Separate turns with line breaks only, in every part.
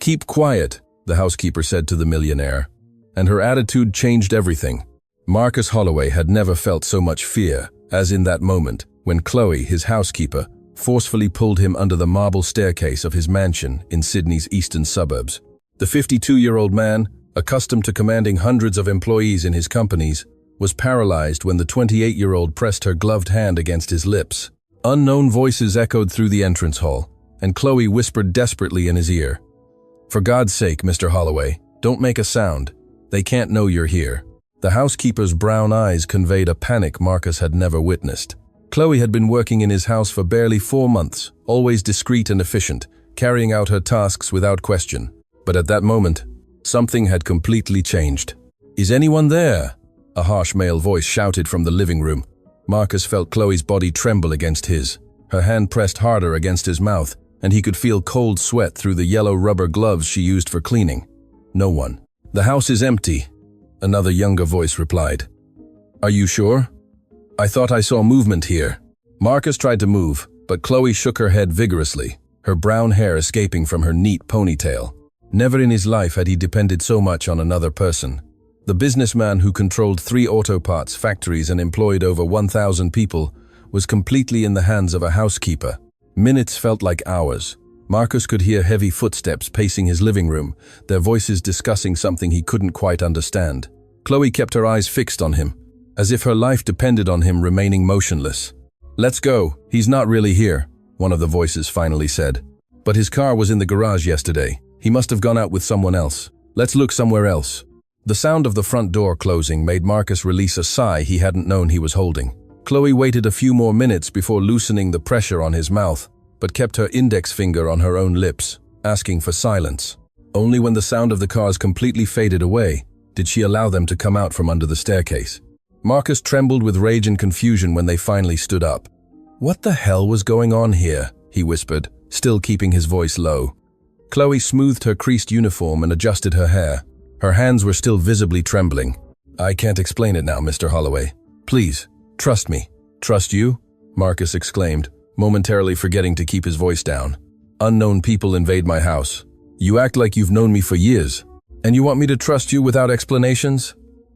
"Keep quiet," the housekeeper said to the millionaire, and her attitude changed everything. Marcus Holloway had never felt so much fear as in that moment when Chloe, his housekeeper, forcefully pulled him under the marble staircase of his mansion in Sydney's eastern suburbs. The 52-year-old man, accustomed to commanding hundreds of employees in his companies, was paralyzed when the 28-year-old pressed her gloved hand against his lips. Unknown voices echoed through the entrance hall, and Chloe whispered desperately in his ear, "For God's sake, Mr. Holloway, don't make a sound. They can't know you're here." The housekeeper's brown eyes conveyed a panic Marcus had never witnessed. Chloe had been working in his house for barely 4 months, always discreet and efficient, carrying out her tasks without question. But at that moment, something had completely changed. "Is anyone there?" a harsh male voice shouted from the living room. Marcus felt Chloe's body tremble against his. Her hand pressed harder against his mouth, and he could feel cold sweat through the yellow rubber gloves she used for cleaning. "No one. The house is empty," another younger voice replied. "Are you sure? I thought I saw movement here." Marcus tried to move, but Chloe shook her head vigorously, her brown hair escaping from her neat ponytail. Never in his life had he depended so much on another person. The businessman who controlled 3 auto parts factories and employed over 1,000 people was completely in the hands of a housekeeper. Minutes felt like hours. Marcus could hear heavy footsteps pacing his living room, their voices discussing something he couldn't quite understand. Chloe kept her eyes fixed on him, as if her life depended on him remaining motionless. "Let's go. He's not really here," one of the voices finally said. "But his car was in the garage yesterday. He must have gone out with someone else. Let's look somewhere else." The sound of the front door closing made Marcus release a sigh he hadn't known he was holding. Chloe waited a few more minutes before loosening the pressure on his mouth, but kept her index finger on her own lips, asking for silence. Only when the sound of the cars completely faded away did she allow them to come out from under the staircase. Marcus trembled with rage and confusion when they finally stood up. "What the hell was going on here?" he whispered, still keeping his voice low. Chloe smoothed her creased uniform and adjusted her hair. Her hands were still visibly trembling. "I can't explain it now, Mr. Holloway. Please, trust me." "Trust you?" Marcus exclaimed, momentarily forgetting to keep his voice down. "Unknown people invade my house. You act like you've known me for years. And you want me to trust you without explanations?"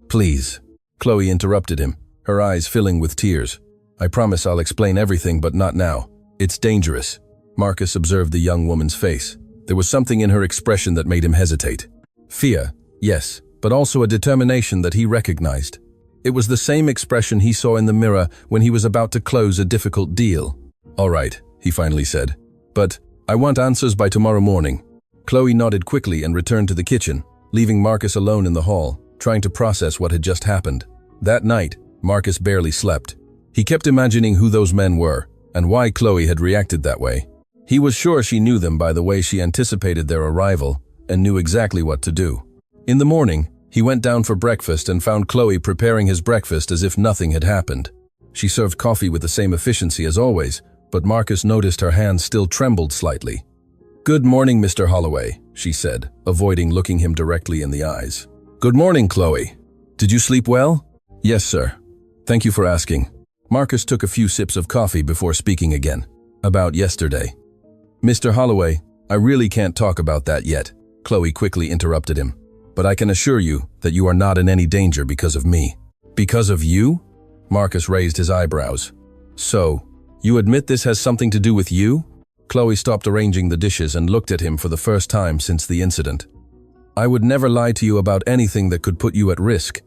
"Please." Chloe interrupted him, her eyes filling with tears. "I promise I'll explain everything, but not now. It's dangerous." Marcus observed the young woman's face. There was something in her expression that made him hesitate. Fear, yes, but also a determination that he recognized. It was the same expression he saw in the mirror when he was about to close a difficult deal. "All right," he finally said. "But I want answers by tomorrow morning." Chloe nodded quickly and returned to the kitchen, leaving Marcus alone in the hall, trying to process what had just happened. That night, Marcus barely slept. He kept imagining who those men were and why Chloe had reacted that way. He was sure she knew them by the way she anticipated their arrival and knew exactly what to do. In the morning, he went down for breakfast and found Chloe preparing his breakfast as if nothing had happened. She served coffee with the same efficiency as always, but Marcus noticed her hands still trembled slightly. "Good morning, Mr. Holloway," she said, avoiding looking him directly in the eyes. "Good morning, Chloe. Did you sleep well?" "Yes, sir. Thank you for asking." Marcus took a few sips of coffee before speaking again. "About yesterday." "Mr. Holloway, I really can't talk about that yet," Chloe quickly interrupted him. "But I can assure you that you are not in any danger because of me." "Because of you?" Marcus raised his eyebrows. "So, you admit this has something to do with you?" Chloe stopped arranging the dishes and looked at him for the first time since the incident. "I would never lie to you about anything that could put you at risk.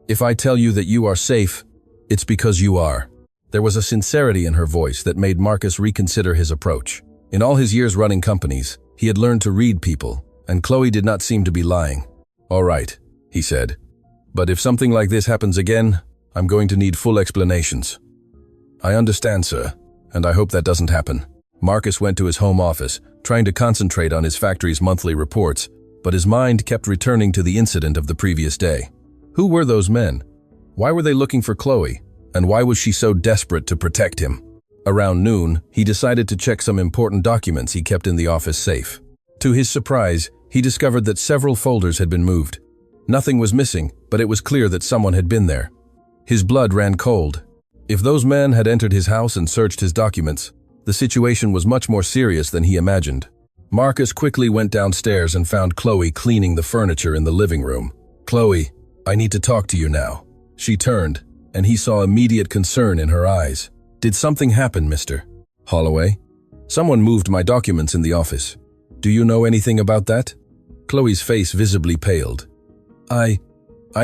If I tell you that you are safe, it's because you are." There was a sincerity in her voice that made Marcus reconsider his approach. In all his years running companies, he had learned to read people, and Chloe did not seem to be lying. "All right," he said. "But if something like this happens again, I'm going to need full explanations." "I understand, sir, and I hope that doesn't happen." Marcus went to his home office, trying to concentrate on his factory's monthly reports, but his mind kept returning to the incident of the previous day. Who were those men? Why were they looking for Chloe? And why was she so desperate to protect him? Around noon, he decided to check some important documents he kept in the office safe. To his surprise, he discovered that several folders had been moved. Nothing was missing, but it was clear that someone had been there. His blood ran cold. If those men had entered his house and searched his documents, the situation was much more serious than he imagined. Marcus quickly went downstairs and found Chloe cleaning the furniture in the living room. "Chloe, I need to talk to you now." She turned, and he saw immediate concern in her eyes. "Did something happen, Mr. Holloway?" "Someone moved my documents in the office. Do you know anything about that?" Chloe's face visibly paled. I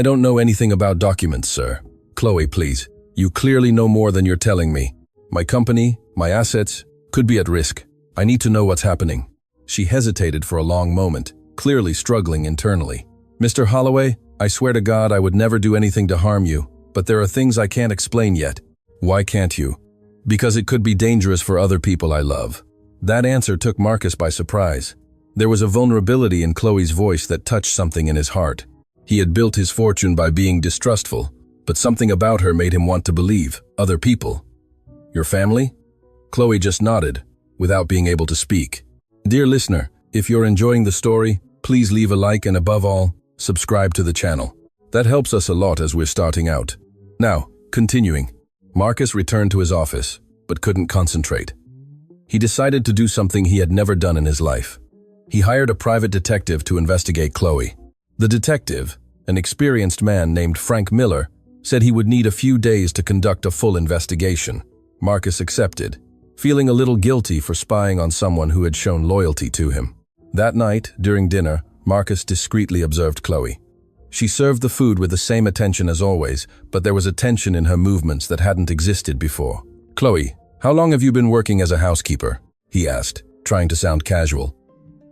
don't know anything about documents, sir." "Chloe, please. You clearly know more than you're telling me. My company, my assets, could be at risk. I need to know what's happening." She hesitated for a long moment, clearly struggling internally. "Mr. Holloway, I swear to God I would never do anything to harm you, but there are things I can't explain yet." "Why can't you?" "Because it could be dangerous for other people I love." That answer took Marcus by surprise. There was a vulnerability in Chloe's voice that touched something in his heart. He had built his fortune by being distrustful, but something about her made him want to believe other people. "Your family?" Chloe just nodded, without being able to speak. Dear listener, if you're enjoying the story, please leave a like and above all, subscribe to the channel. That helps us a lot as we're starting out. Now, continuing. Marcus returned to his office, but couldn't concentrate. He decided to do something he had never done in his life. He hired a private detective to investigate Chloe. The detective, an experienced man named Frank Miller, said he would need a few days to conduct a full investigation. Marcus accepted, feeling a little guilty for spying on someone who had shown loyalty to him. That night, during dinner, Marcus discreetly observed Chloe. She served the food with the same attention as always, but there was a tension in her movements that hadn't existed before. "Chloe, how long have you been working as a housekeeper?" he asked, trying to sound casual.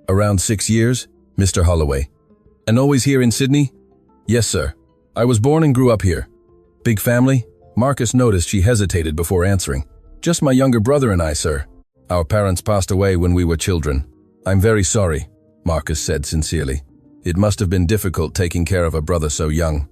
"Around 6 years, Mr. Holloway." "And always here in Sydney?" "Yes, sir. I was born and grew up here." "Big family?" Marcus noticed she hesitated before answering. "Just my younger brother and I, sir. Our parents passed away when we were children." "I'm very sorry," Marcus said sincerely. "It must have been difficult taking care of a brother so young."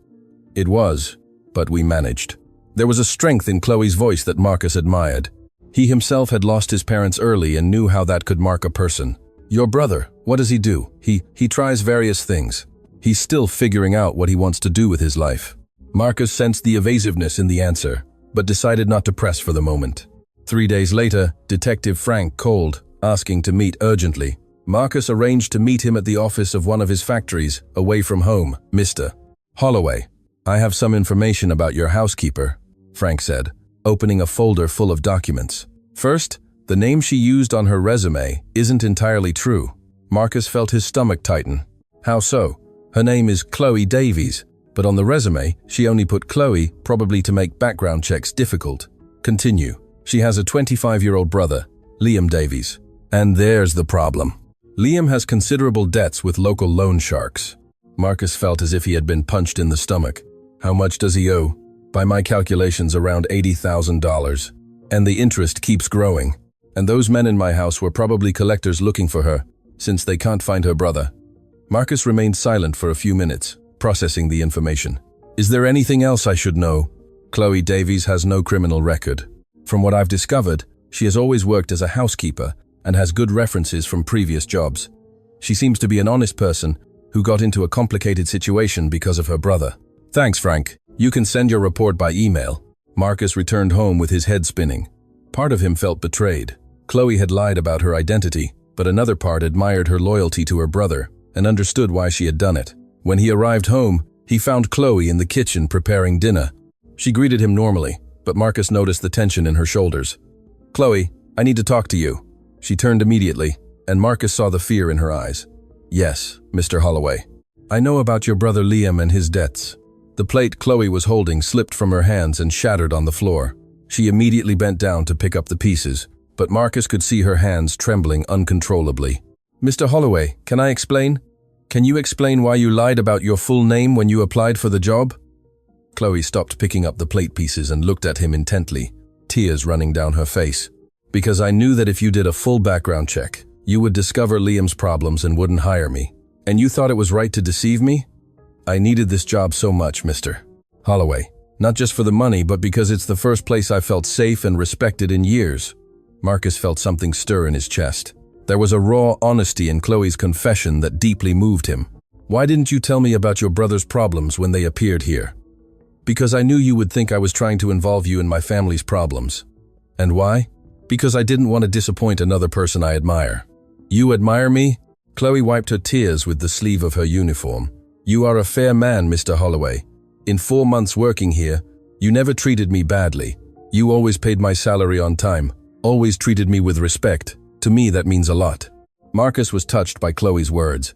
"It was, but we managed." There was a strength in Chloe's voice that Marcus admired. He himself had lost his parents early and knew how that could mark a person. "Your brother, what does he do?" He tries various things. He's still figuring out what he wants to do with his life." Marcus sensed the evasiveness in the answer, but decided not to press for the moment. 3 days later, Detective Frank called, asking to meet urgently. Marcus arranged to meet him at the office of one of his factories, away from home. "Mr. Holloway, I have some information about your housekeeper," Frank said, opening a folder full of documents. "First, the name she used on her resume isn't entirely true." Marcus felt his stomach tighten. "How so?" "Her name is Chloe Davies, but on the resume, she only put Chloe, probably to make background checks difficult." "Continue." "She has a 25-year-old brother, Liam Davies. And there's the problem. Liam has considerable debts with local loan sharks." Marcus felt as if he had been punched in the stomach. "How much does he owe?" "By my calculations, around $80,000. And the interest keeps growing. And those men in my house were probably collectors looking for her, since they can't find her brother." Marcus remained silent for a few minutes, processing the information. "Is there anything else I should know?" "Chloe Davies has no criminal record. From what I've discovered, she has always worked as a housekeeper and has good references from previous jobs. She seems to be an honest person who got into a complicated situation because of her brother." "Thanks, Frank. You can send your report by email." Marcus returned home with his head spinning. Part of him felt betrayed. Chloe had lied about her identity, but another part admired her loyalty to her brother and understood why she had done it. When he arrived home, he found Chloe in the kitchen preparing dinner. She greeted him normally, but Marcus noticed the tension in her shoulders. "Chloe, I need to talk to you." She turned immediately, and Marcus saw the fear in her eyes. "Yes, Mr. Holloway. I know about your brother Liam and his debts." The plate Chloe was holding slipped from her hands and shattered on the floor. She immediately bent down to pick up the pieces, but Marcus could see her hands trembling uncontrollably. "Mr. Holloway, can I explain? Can you explain why you lied about your full name when you applied for the job?" Chloe stopped picking up the plate pieces and looked at him intently, tears running down her face. "Because I knew that if you did a full background check, you would discover Liam's problems and wouldn't hire me. And you thought it was right to deceive me? I needed this job so much, Mr. Holloway. Not just for the money, but because it's the first place I felt safe and respected in years." Marcus felt something stir in his chest. There was a raw honesty in Chloe's confession that deeply moved him. "Why didn't you tell me about your brother's problems when they appeared here?" "Because I knew you would think I was trying to involve you in my family's problems." "And why?" "Because I didn't want to disappoint another person I admire." You admire me? Chloe wiped her tears with the sleeve of her uniform. You are a fair man, Mr. Holloway. In 4 months working here, you never treated me badly. You always paid my salary on time, always treated me with respect. To me, that means a lot. Marcus was touched by Chloe's words.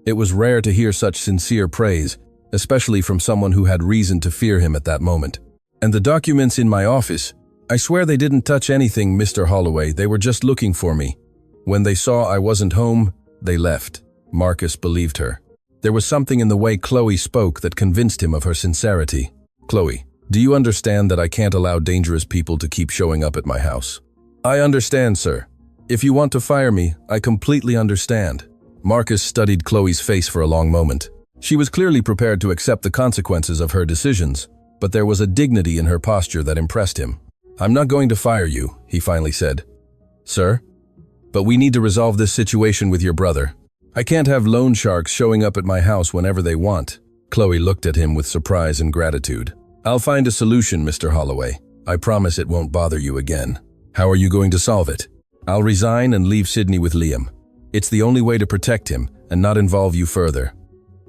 It was rare to hear such sincere praise, especially from someone who had reason to fear him at that moment. And the documents in my office, I swear they didn't touch anything, Mr. Holloway. They were just looking for me. When they saw I wasn't home, they left. Marcus believed her. There was something in the way Chloe spoke that convinced him of her sincerity. Chloe, do you understand that I can't allow dangerous people to keep showing up at my house? I understand, sir. If you want to fire me, I completely understand. Marcus studied Chloe's face for a long moment. She was clearly prepared to accept the consequences of her decisions, but there was a dignity in her posture that impressed him. I'm not going to fire you, he finally said. Sir? But we need to resolve this situation with your brother. I can't have loan sharks showing up at my house whenever they want. Chloe looked at him with surprise and gratitude. I'll find a solution, Mr. Holloway. I promise it won't bother you again. How are you going to solve it? I'll resign and leave Sydney with Liam. It's the only way to protect him and not involve you further.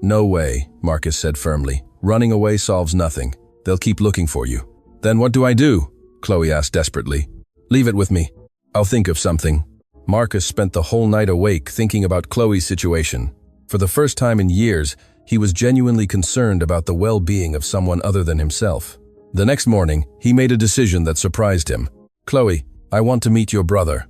No way, Marcus said firmly. Running away solves nothing. They'll keep looking for you. Then what do I do? Chloe asked desperately. Leave it with me. I'll think of something. Marcus spent the whole night awake thinking about Chloe's situation. For the first time in years, he was genuinely concerned about the well-being of someone other than himself. The next morning, he made a decision that surprised him. Chloe, I want to meet your brother.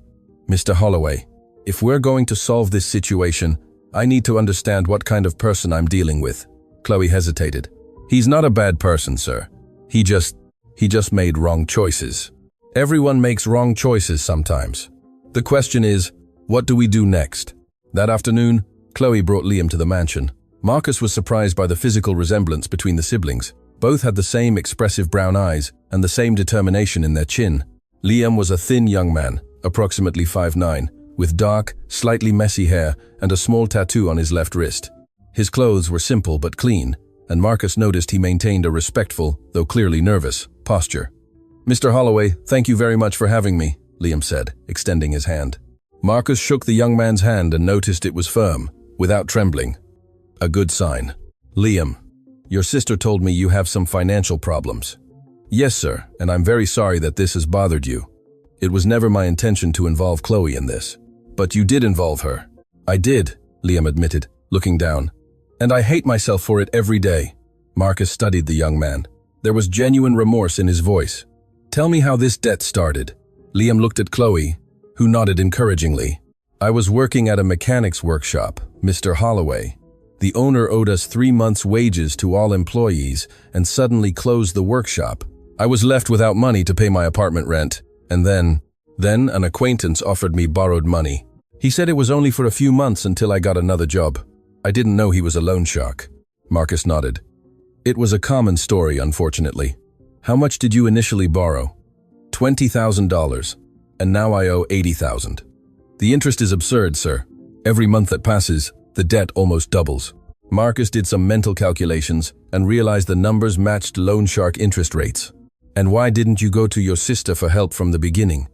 Mr. Holloway, if we're going to solve this situation, I need to understand what kind of person I'm dealing with. Chloe hesitated. He's not a bad person, sir. He just made wrong choices. Everyone makes wrong choices sometimes. The question is, what do we do next? That afternoon, Chloe brought Liam to the mansion. Marcus was surprised by the physical resemblance between the siblings. Both had the same expressive brown eyes and the same determination in their chin. Liam was a thin young man, approximately 5'9", with dark, slightly messy hair and a small tattoo on his left wrist. His clothes were simple but clean, and Marcus noticed he maintained a respectful, though clearly nervous, posture. Mr. Holloway, thank you very much for having me, Liam said, extending his hand. Marcus shook the young man's hand and noticed it was firm, without trembling. A good sign. Liam, your sister told me you have some financial problems. Yes, sir, and I'm very sorry that this has bothered you. It was never my intention to involve Chloe in this. But you did involve her. I did, Liam admitted, looking down. And I hate myself for it every day. Marcus studied the young man. There was genuine remorse in his voice. Tell me how this debt started. Liam looked at Chloe, who nodded encouragingly. I was working at a mechanics workshop, Mr. Holloway. The owner owed us 3 months' wages to all employees and suddenly closed the workshop. I was left without money to pay my apartment rent, and then an acquaintance offered me borrowed money. He said it was only for a few months until I got another job. I didn't know he was a loan shark. Marcus nodded. It was a common story, unfortunately. How much did you initially borrow? $20,000, and now I owe $80,000. The interest is absurd, sir. Every month that passes, the debt almost doubles. Marcus did some mental calculations and realized the numbers matched loan shark interest rates. And why didn't you go to your sister for help from the beginning?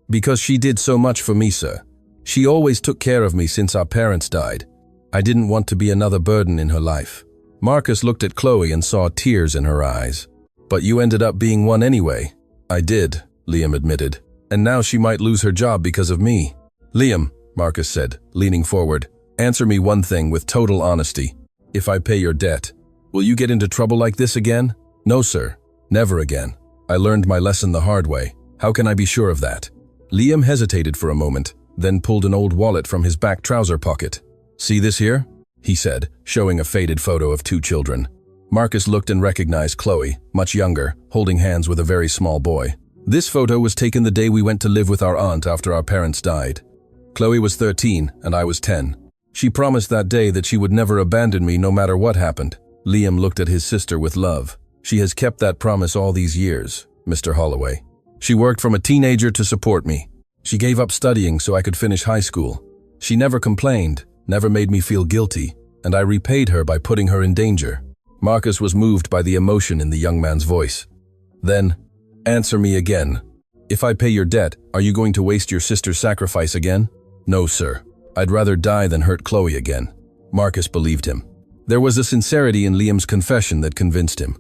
Because she did so much for me, sir. She always took care of me since our parents died. I didn't want to be another burden in her life. Marcus looked at Chloe and saw tears in her eyes. But you ended up being one anyway. I did, Liam admitted. And now she might lose her job because of me. Liam, Marcus said, leaning forward, answer me one thing with total honesty. If I pay your debt, will you get into trouble like this again? No, sir. Never again. I learned my lesson the hard way. How can I be sure of that? Liam hesitated for a moment, then pulled an old wallet from his back trouser pocket. See this here? He said, showing a faded photo of 2 children. Marcus looked and recognized Chloe, much younger, holding hands with a very small boy. This photo was taken the day we went to live with our aunt after our parents died. Chloe was 13 and I was 10. She promised that day that she would never abandon me no matter what happened. Liam looked at his sister with love. She has kept that promise all these years, Mr. Holloway. She worked from a teenager to support me. She gave up studying so I could finish high school. She never complained, never made me feel guilty, and I repaid her by putting her in danger. Marcus was moved by the emotion in the young man's voice. Then, answer me again. If I pay your debt, are you going to waste your sister's sacrifice again? No, sir. I'd rather die than hurt Chloe again. Marcus believed him. There was a sincerity in Liam's confession that convinced him.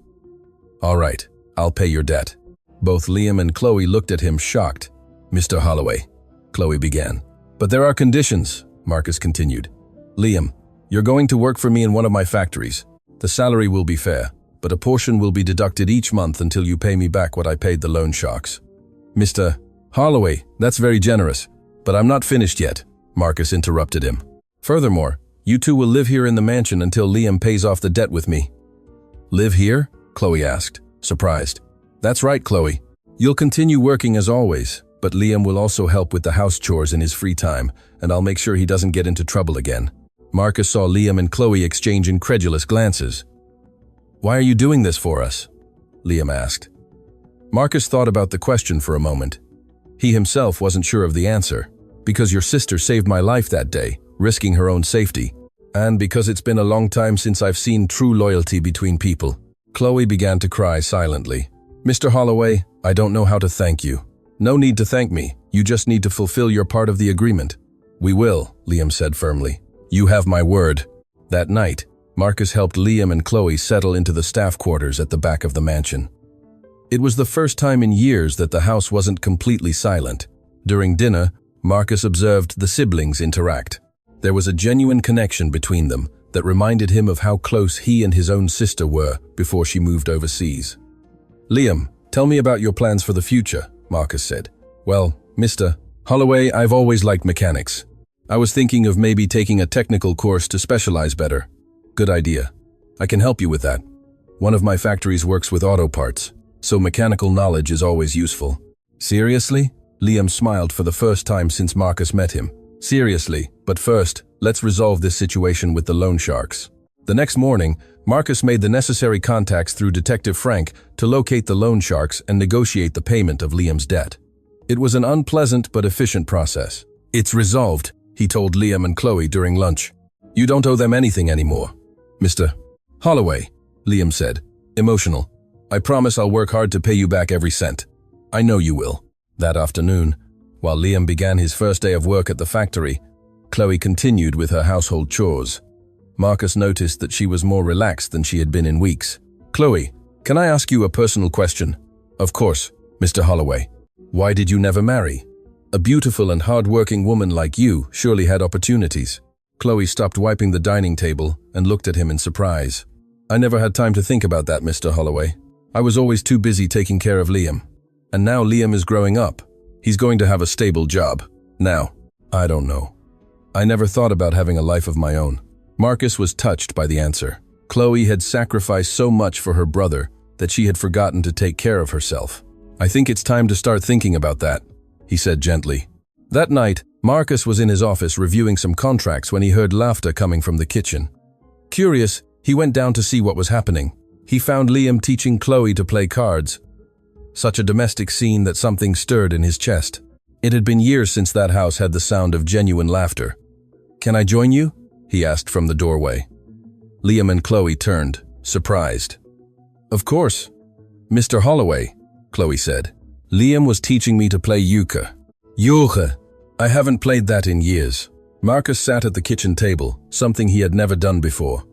All right, I'll pay your debt. Both Liam and Chloe looked at him shocked. Mr. Holloway, Chloe began. But there are conditions, Marcus continued. Liam, you're going to work for me in one of my factories. The salary will be fair, but a portion will be deducted each month until you pay me back what I paid the loan sharks. Mr. Holloway, that's very generous, but I'm not finished yet, Marcus interrupted him. Furthermore, you two will live here in the mansion until Liam pays off the debt with me. Live here? Chloe asked, surprised. That's right, Chloe. You'll continue working as always, but Liam will also help with the house chores in his free time, and I'll make sure he doesn't get into trouble again. Marcus saw Liam and Chloe exchange incredulous glances. Why are you doing this for us? Liam asked. Marcus thought about the question for a moment. He himself wasn't sure of the answer. Because your sister saved my life that day, risking her own safety, and because it's been a long time since I've seen true loyalty between people. Chloe began to cry silently. Mr. Holloway, I don't know how to thank you. No need to thank me, you just need to fulfill your part of the agreement. We will, Liam said firmly. You have my word. That night, Marcus helped Liam and Chloe settle into the staff quarters at the back of the mansion. It was the first time in years that the house wasn't completely silent. During dinner, Marcus observed the siblings interact. There was a genuine connection between them that reminded him of how close he and his own sister were before she moved overseas. Liam, tell me about your plans for the future, Marcus said. Well, Mr. Holloway, I've always liked mechanics. I was thinking of maybe taking a technical course to specialize better. Good idea. I can help you with that. One of my factories works with auto parts, so mechanical knowledge is always useful. Seriously? Liam smiled for the first time since Marcus met him. Seriously, but first, let's resolve this situation with the loan sharks. The next morning, Marcus made the necessary contacts through Detective Frank to locate the loan sharks and negotiate the payment of Liam's debt. It was an unpleasant but efficient process. It's resolved, he told Liam and Chloe during lunch. You don't owe them anything anymore. Mr. Holloway, Liam said, emotional. I promise I'll work hard to pay you back every cent. I know you will. That afternoon, while Liam began his first day of work at the factory, Chloe continued with her household chores. Marcus noticed that she was more relaxed than she had been in weeks. Chloe, can I ask you a personal question? Of course, Mr. Holloway. Why did you never marry? A beautiful and hard-working woman like you surely had opportunities. Chloe stopped wiping the dining table and looked at him in surprise. I never had time to think about that, Mr. Holloway. I was always too busy taking care of Liam. And now Liam is growing up. He's going to have a stable job. Now, I don't know. I never thought about having a life of my own. Marcus was touched by the answer. Chloe had sacrificed so much for her brother that she had forgotten to take care of herself. I think it's time to start thinking about that, he said gently. That night, Marcus was in his office reviewing some contracts when he heard laughter coming from the kitchen. Curious, he went down to see what was happening. He found Liam teaching Chloe to play cards. Such a domestic scene that something stirred in his chest. It had been years since that house had the sound of genuine laughter. Can I join you? He asked from the doorway. Liam and Chloe turned, surprised. Of course. Mr. Holloway, Chloe said. Liam was teaching me to play euchre. Euchre. I haven't played that in years. Marcus sat at the kitchen table, something he had never done before.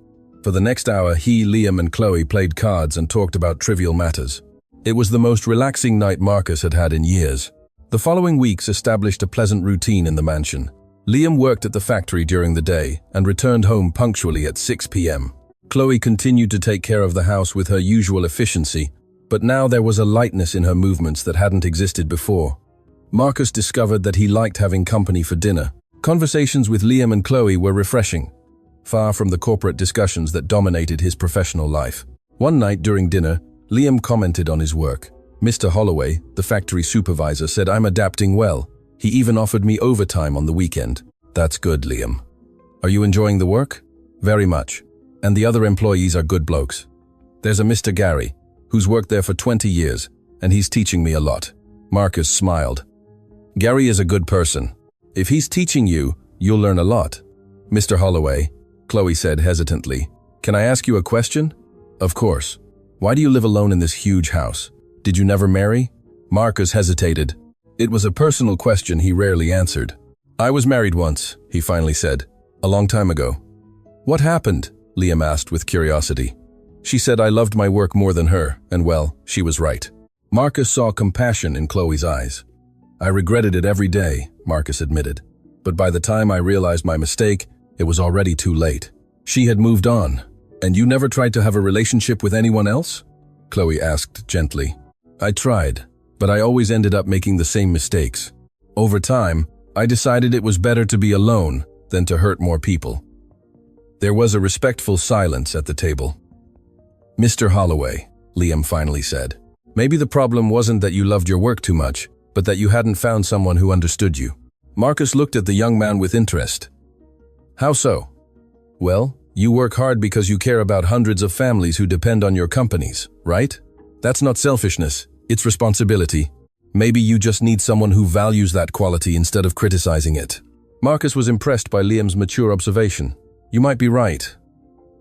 For the next hour, he, Liam, and Chloe played cards and talked about trivial matters. It was the most relaxing night Marcus had had in years. The following weeks established a pleasant routine in the mansion. Liam worked at the factory during the day and returned home punctually at 6 p.m. Chloe continued to take care of the house with her usual efficiency, but now there was a lightness in her movements that hadn't existed before. Marcus discovered that he liked having company for dinner. Conversations with Liam and Chloe were refreshing, far from the corporate discussions that dominated his professional life. One night during dinner, Liam commented on his work. Mr. Holloway, the factory supervisor, said I'm adapting well. He even offered me overtime on the weekend. That's good, Liam. Are you enjoying the work? Very much. And the other employees are good blokes. There's a Mr. Gary, who's worked there for 20 years, and he's teaching me a lot. Marcus smiled. Gary is a good person. If he's teaching you, you'll learn a lot. Mr. Holloway, Chloe said hesitantly, can I ask you a question? Of course. Why do you live alone in this huge house? Did you never marry? Marcus hesitated. It was a personal question he rarely answered. I was married once, he finally said. A long time ago. What happened? Liam asked with curiosity. She said I loved my work more than her, and well, she was right. Marcus saw compassion in Chloe's eyes. I regretted it every day, Marcus admitted. But by the time I realized my mistake, it was already too late. She had moved on. And you never tried to have a relationship with anyone else? Chloe asked gently. I tried, but I always ended up making the same mistakes. Over time, I decided it was better to be alone than to hurt more people. There was a respectful silence at the table. Mr. Holloway, Liam finally said, maybe the problem wasn't that you loved your work too much, but that you hadn't found someone who understood you. Marcus looked at the young man with interest. How so? Well, you work hard because you care about hundreds of families who depend on your companies, right? That's not selfishness, it's responsibility. Maybe you just need someone who values that quality instead of criticizing it. Marcus was impressed by Liam's mature observation. You might be right.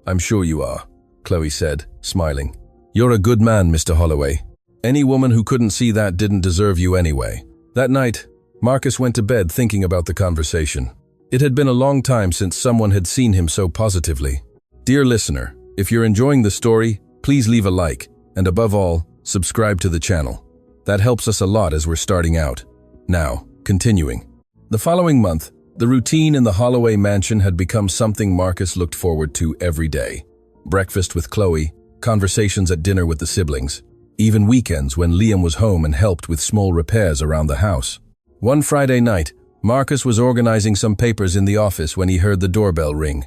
I'm sure you are, Chloe said, smiling. You're a good man, Mr. Holloway. Any woman who couldn't see that didn't deserve you anyway. That night, Marcus went to bed thinking about the conversation. It had been a long time since someone had seen him so positively. Dear listener, if you're enjoying the story, please leave a like, and above all, subscribe to the channel. That helps us a lot as we're starting out. Now, continuing. The following month, the routine in the Holloway mansion had become something Marcus looked forward to every day. Breakfast with Chloe, conversations at dinner with the siblings, even weekends when Liam was home and helped with small repairs around the house. One Friday night, Marcus was organizing some papers in the office when he heard the doorbell ring.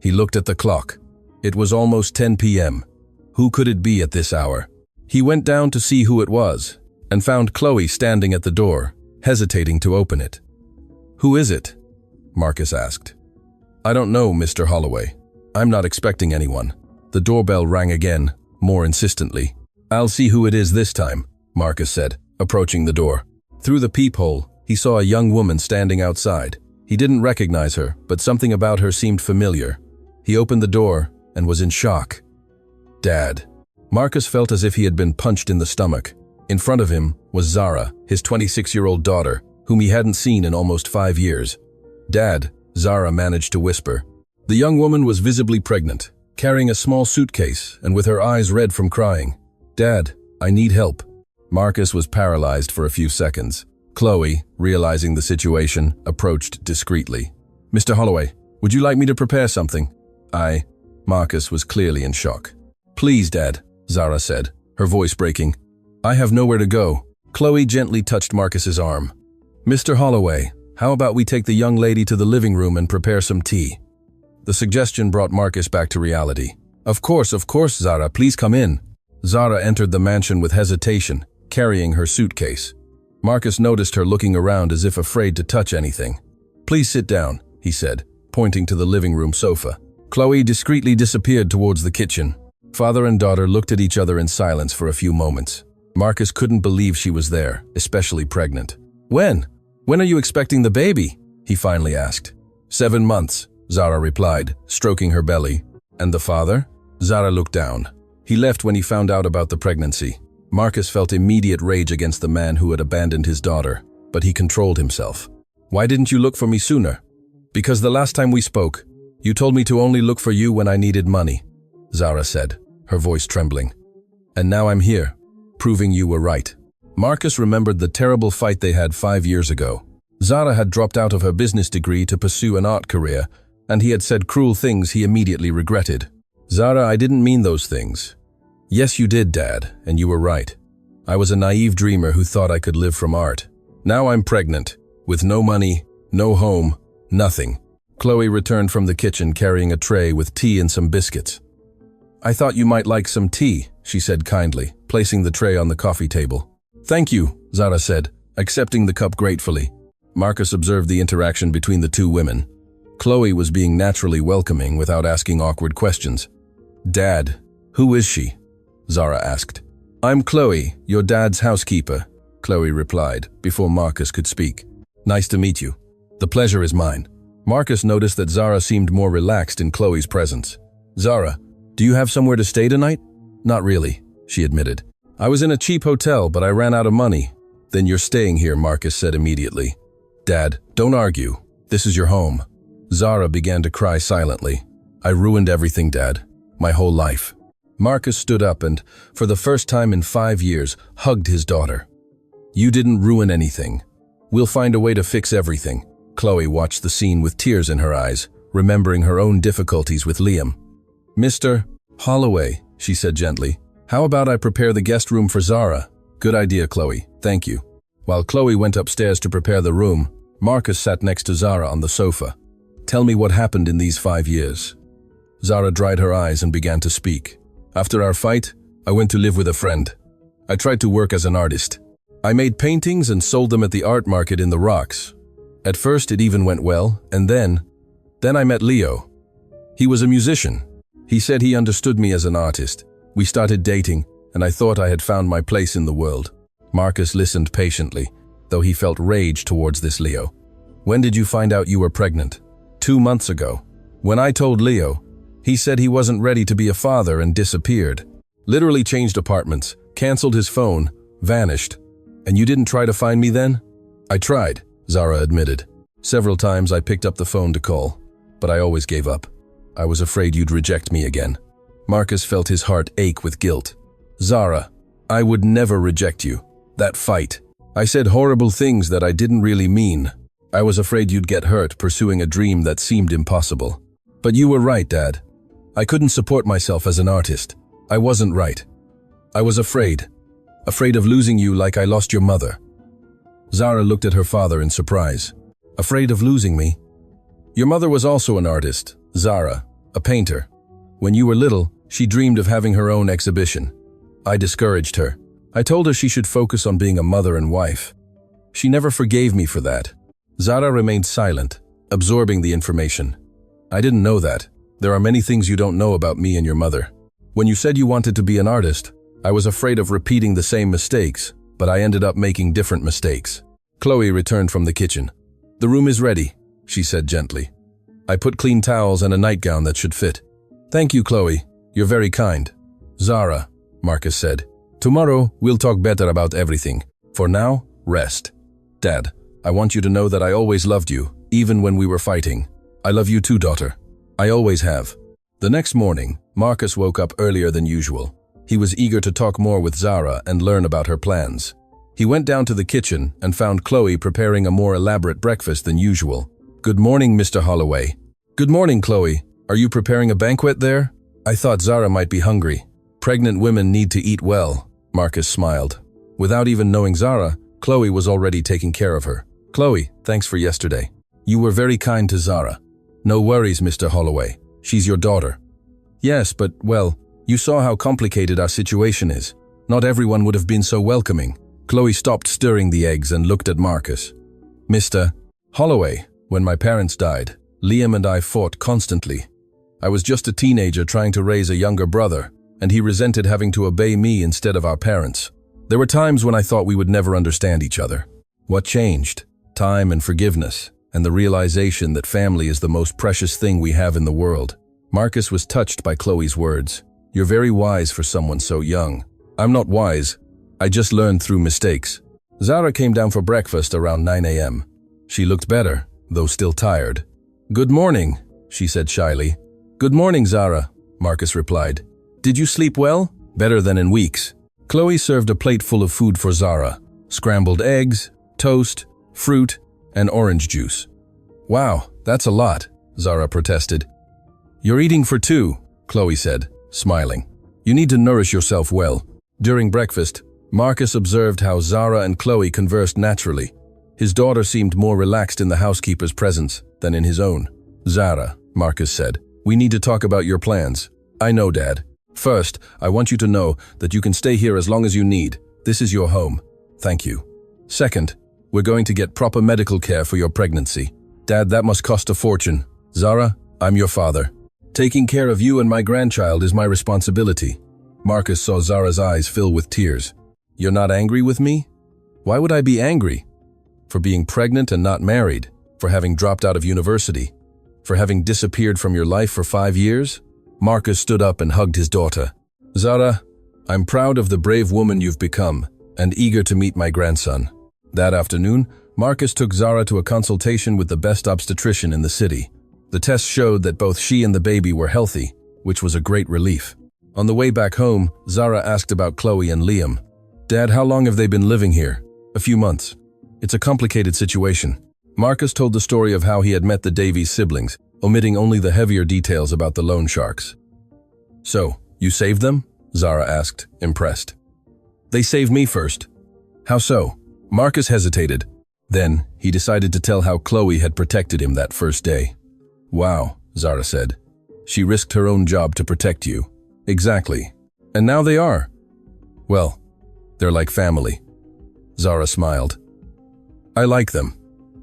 He looked at the clock. It was almost 10 p.m. Who could it be at this hour? He went down to see who it was, and found Chloe standing at the door, hesitating to open it. Who is it? Marcus asked. I don't know, Mr. Holloway. I'm not expecting anyone. The doorbell rang again, more insistently. I'll see who it is this time, Marcus said, approaching the door. Through the peephole, he saw a young woman standing outside. He didn't recognize her, but something about her seemed familiar. He opened the door and was in shock. Dad. Marcus felt as if he had been punched in the stomach. In front of him was Zara, his 26-year-old daughter, whom he hadn't seen in almost 5 years. Dad, Zara managed to whisper. The young woman was visibly pregnant, carrying a small suitcase and with her eyes red from crying. Dad, I need help. Marcus was paralyzed for a few seconds. Chloe, realizing the situation, approached discreetly. Mr. Holloway, would you like me to prepare something? Marcus was clearly in shock. Please, Dad, Zara said, her voice breaking. I have nowhere to go. Chloe gently touched Marcus's arm. Mr. Holloway, how about we take the young lady to the living room and prepare some tea? The suggestion brought Marcus back to reality. Of course, Zara, please come in. Zara entered the mansion with hesitation, carrying her suitcase. Marcus noticed her looking around as if afraid to touch anything. Please sit down, he said, pointing to the living room sofa. Chloe discreetly disappeared towards the kitchen. Father and daughter looked at each other in silence for a few moments. Marcus couldn't believe she was there, especially pregnant. When are you expecting the baby? He finally asked. 7 months, Zara replied, stroking her belly. And the father? Zara looked down. He left when he found out about the pregnancy. Marcus felt immediate rage against the man who had abandoned his daughter, but he controlled himself. Why didn't you look for me sooner? Because the last time we spoke, you told me to only look for you when I needed money, Zara said, her voice trembling. And now I'm here, proving you were right. Marcus remembered the terrible fight they had 5 years ago. Zara had dropped out of her business degree to pursue an art career, and he had said cruel things he immediately regretted. Zara, I didn't mean those things. Yes, you did, Dad, and you were right. I was a naive dreamer who thought I could live from art. Now I'm pregnant, with no money, no home, nothing. Chloe returned from the kitchen carrying a tray with tea and some biscuits. I thought you might like some tea, she said kindly, placing the tray on the coffee table. Thank you, Zara said, accepting the cup gratefully. Marcus observed the interaction between the two women. Chloe was being naturally welcoming without asking awkward questions. Dad, who is she? Zara asked. I'm Chloe, your dad's housekeeper, Chloe replied, before Marcus could speak. Nice to meet you. The pleasure is mine. Marcus noticed that Zara seemed more relaxed in Chloe's presence. Zara, do you have somewhere to stay tonight? Not really, she admitted. I was in a cheap hotel, but I ran out of money. Then you're staying here, Marcus said immediately. Dad, don't argue. This is your home. Zara began to cry silently. I ruined everything, Dad. My whole life. Marcus stood up and, for the first time in 5 years, hugged his daughter. You didn't ruin anything. We'll find a way to fix everything. Chloe watched the scene with tears in her eyes, remembering her own difficulties with Liam. Mr. Holloway, she said gently, how about I prepare the guest room for Zara? Good idea, Chloe. Thank you. While Chloe went upstairs to prepare the room, Marcus sat next to Zara on the sofa. Tell me what happened in these 5 years. Zara dried her eyes and began to speak. After our fight, I went to live with a friend. I tried to work as an artist. I made paintings and sold them at the art market in the Rocks. At first it even went well, and then I met Leo. He was a musician. He said he understood me as an artist. We started dating, and I thought I had found my place in the world. Marcus listened patiently, though he felt rage towards this Leo. When did you find out you were pregnant? 2 months ago. When I told Leo, he said he wasn't ready to be a father and disappeared. Literally changed apartments, canceled his phone, vanished. And you didn't try to find me then? I tried, Zara admitted. Several times I picked up the phone to call, but I always gave up. I was afraid you'd reject me again. Marcus felt his heart ache with guilt. Zara, I would never reject you. That fight. I said horrible things that I didn't really mean. I was afraid you'd get hurt pursuing a dream that seemed impossible. But you were right, Dad. I couldn't support myself as an artist. I wasn't right. I was afraid. Afraid of losing you like I lost your mother. Zara looked at her father in surprise. Afraid of losing me? Your mother was also an artist, Zara, a painter. When you were little, she dreamed of having her own exhibition. I discouraged her. I told her she should focus on being a mother and wife. She never forgave me for that. Zara remained silent, absorbing the information. I didn't know that. There are many things you don't know about me and your mother. When you said you wanted to be an artist, I was afraid of repeating the same mistakes, but I ended up making different mistakes. Chloe returned from the kitchen. The room is ready, she said gently. I put clean towels and a nightgown that should fit. Thank you, Chloe. You're very kind. Zara, Marcus said. Tomorrow, we'll talk better about everything. For now, rest. Dad, I want you to know that I always loved you, even when we were fighting. I love you too, daughter. I always have. The next morning, Marcus woke up earlier than usual. He was eager to talk more with Zara and learn about her plans. He went down to the kitchen and found Chloe preparing a more elaborate breakfast than usual. Good morning, Mr. Holloway. Good morning, Chloe. Are you preparing a banquet there? I thought Zara might be hungry. Pregnant women need to eat well, Marcus smiled. Without even knowing Zara, Chloe was already taking care of her. Chloe, thanks for yesterday. You were very kind to Zara. No worries, Mr. Holloway. She's your daughter. Yes, but, well, you saw how complicated our situation is. Not everyone would have been so welcoming. Chloe stopped stirring the eggs and looked at Marcus. Mr. Holloway, when my parents died, Liam and I fought constantly. I was just a teenager trying to raise a younger brother, and he resented having to obey me instead of our parents. There were times when I thought we would never understand each other. What changed? Time and forgiveness, and the realization that family is the most precious thing we have in the world. Marcus was touched by Chloe's words. You're very wise for someone so young. I'm not wise. I just learned through mistakes. Zara came down for breakfast around 9 a.m. She looked better, though still tired. Good morning, she said shyly. Good morning, Zara, Marcus replied. Did you sleep well? Better than in weeks. Chloe served a plate full of food for Zara. Scrambled eggs, toast, fruit, and orange juice. Wow, that's a lot, Zara protested. You're eating for two, Chloe said, smiling. You need to nourish yourself well. During breakfast, Marcus observed how Zara and Chloe conversed naturally. His daughter seemed more relaxed in the housekeeper's presence than in his own. Zara, Marcus said, we need to talk about your plans. I know, Dad. First, I want you to know that you can stay here as long as you need. This is your home. Thank you. Second, we're going to get proper medical care for your pregnancy. Dad, that must cost a fortune. Zara, I'm your father. Taking care of you and my grandchild is my responsibility. Marcus saw Zara's eyes fill with tears. You're not angry with me? Why would I be angry? For being pregnant and not married? For having dropped out of university? For having disappeared from your life for 5 years? Marcus stood up and hugged his daughter. Zara, I'm proud of the brave woman you've become and eager to meet my grandson. That afternoon, Marcus took Zara to a consultation with the best obstetrician in the city. The test showed that both she and the baby were healthy, which was a great relief. On the way back home, Zara asked about Chloe and Liam. "Dad, how long have they been living here?" "A few months. It's a complicated situation." Marcus told the story of how he had met the Davies siblings, omitting only the heavier details about the loan sharks. "So, you saved them?" Zara asked, impressed. "They saved me first." "How so?" Marcus hesitated. Then, he decided to tell how Chloe had protected him that first day. "Wow," Zara said. "She risked her own job to protect you." "Exactly. And now they are. Well, they're like family." Zara smiled. "I like them.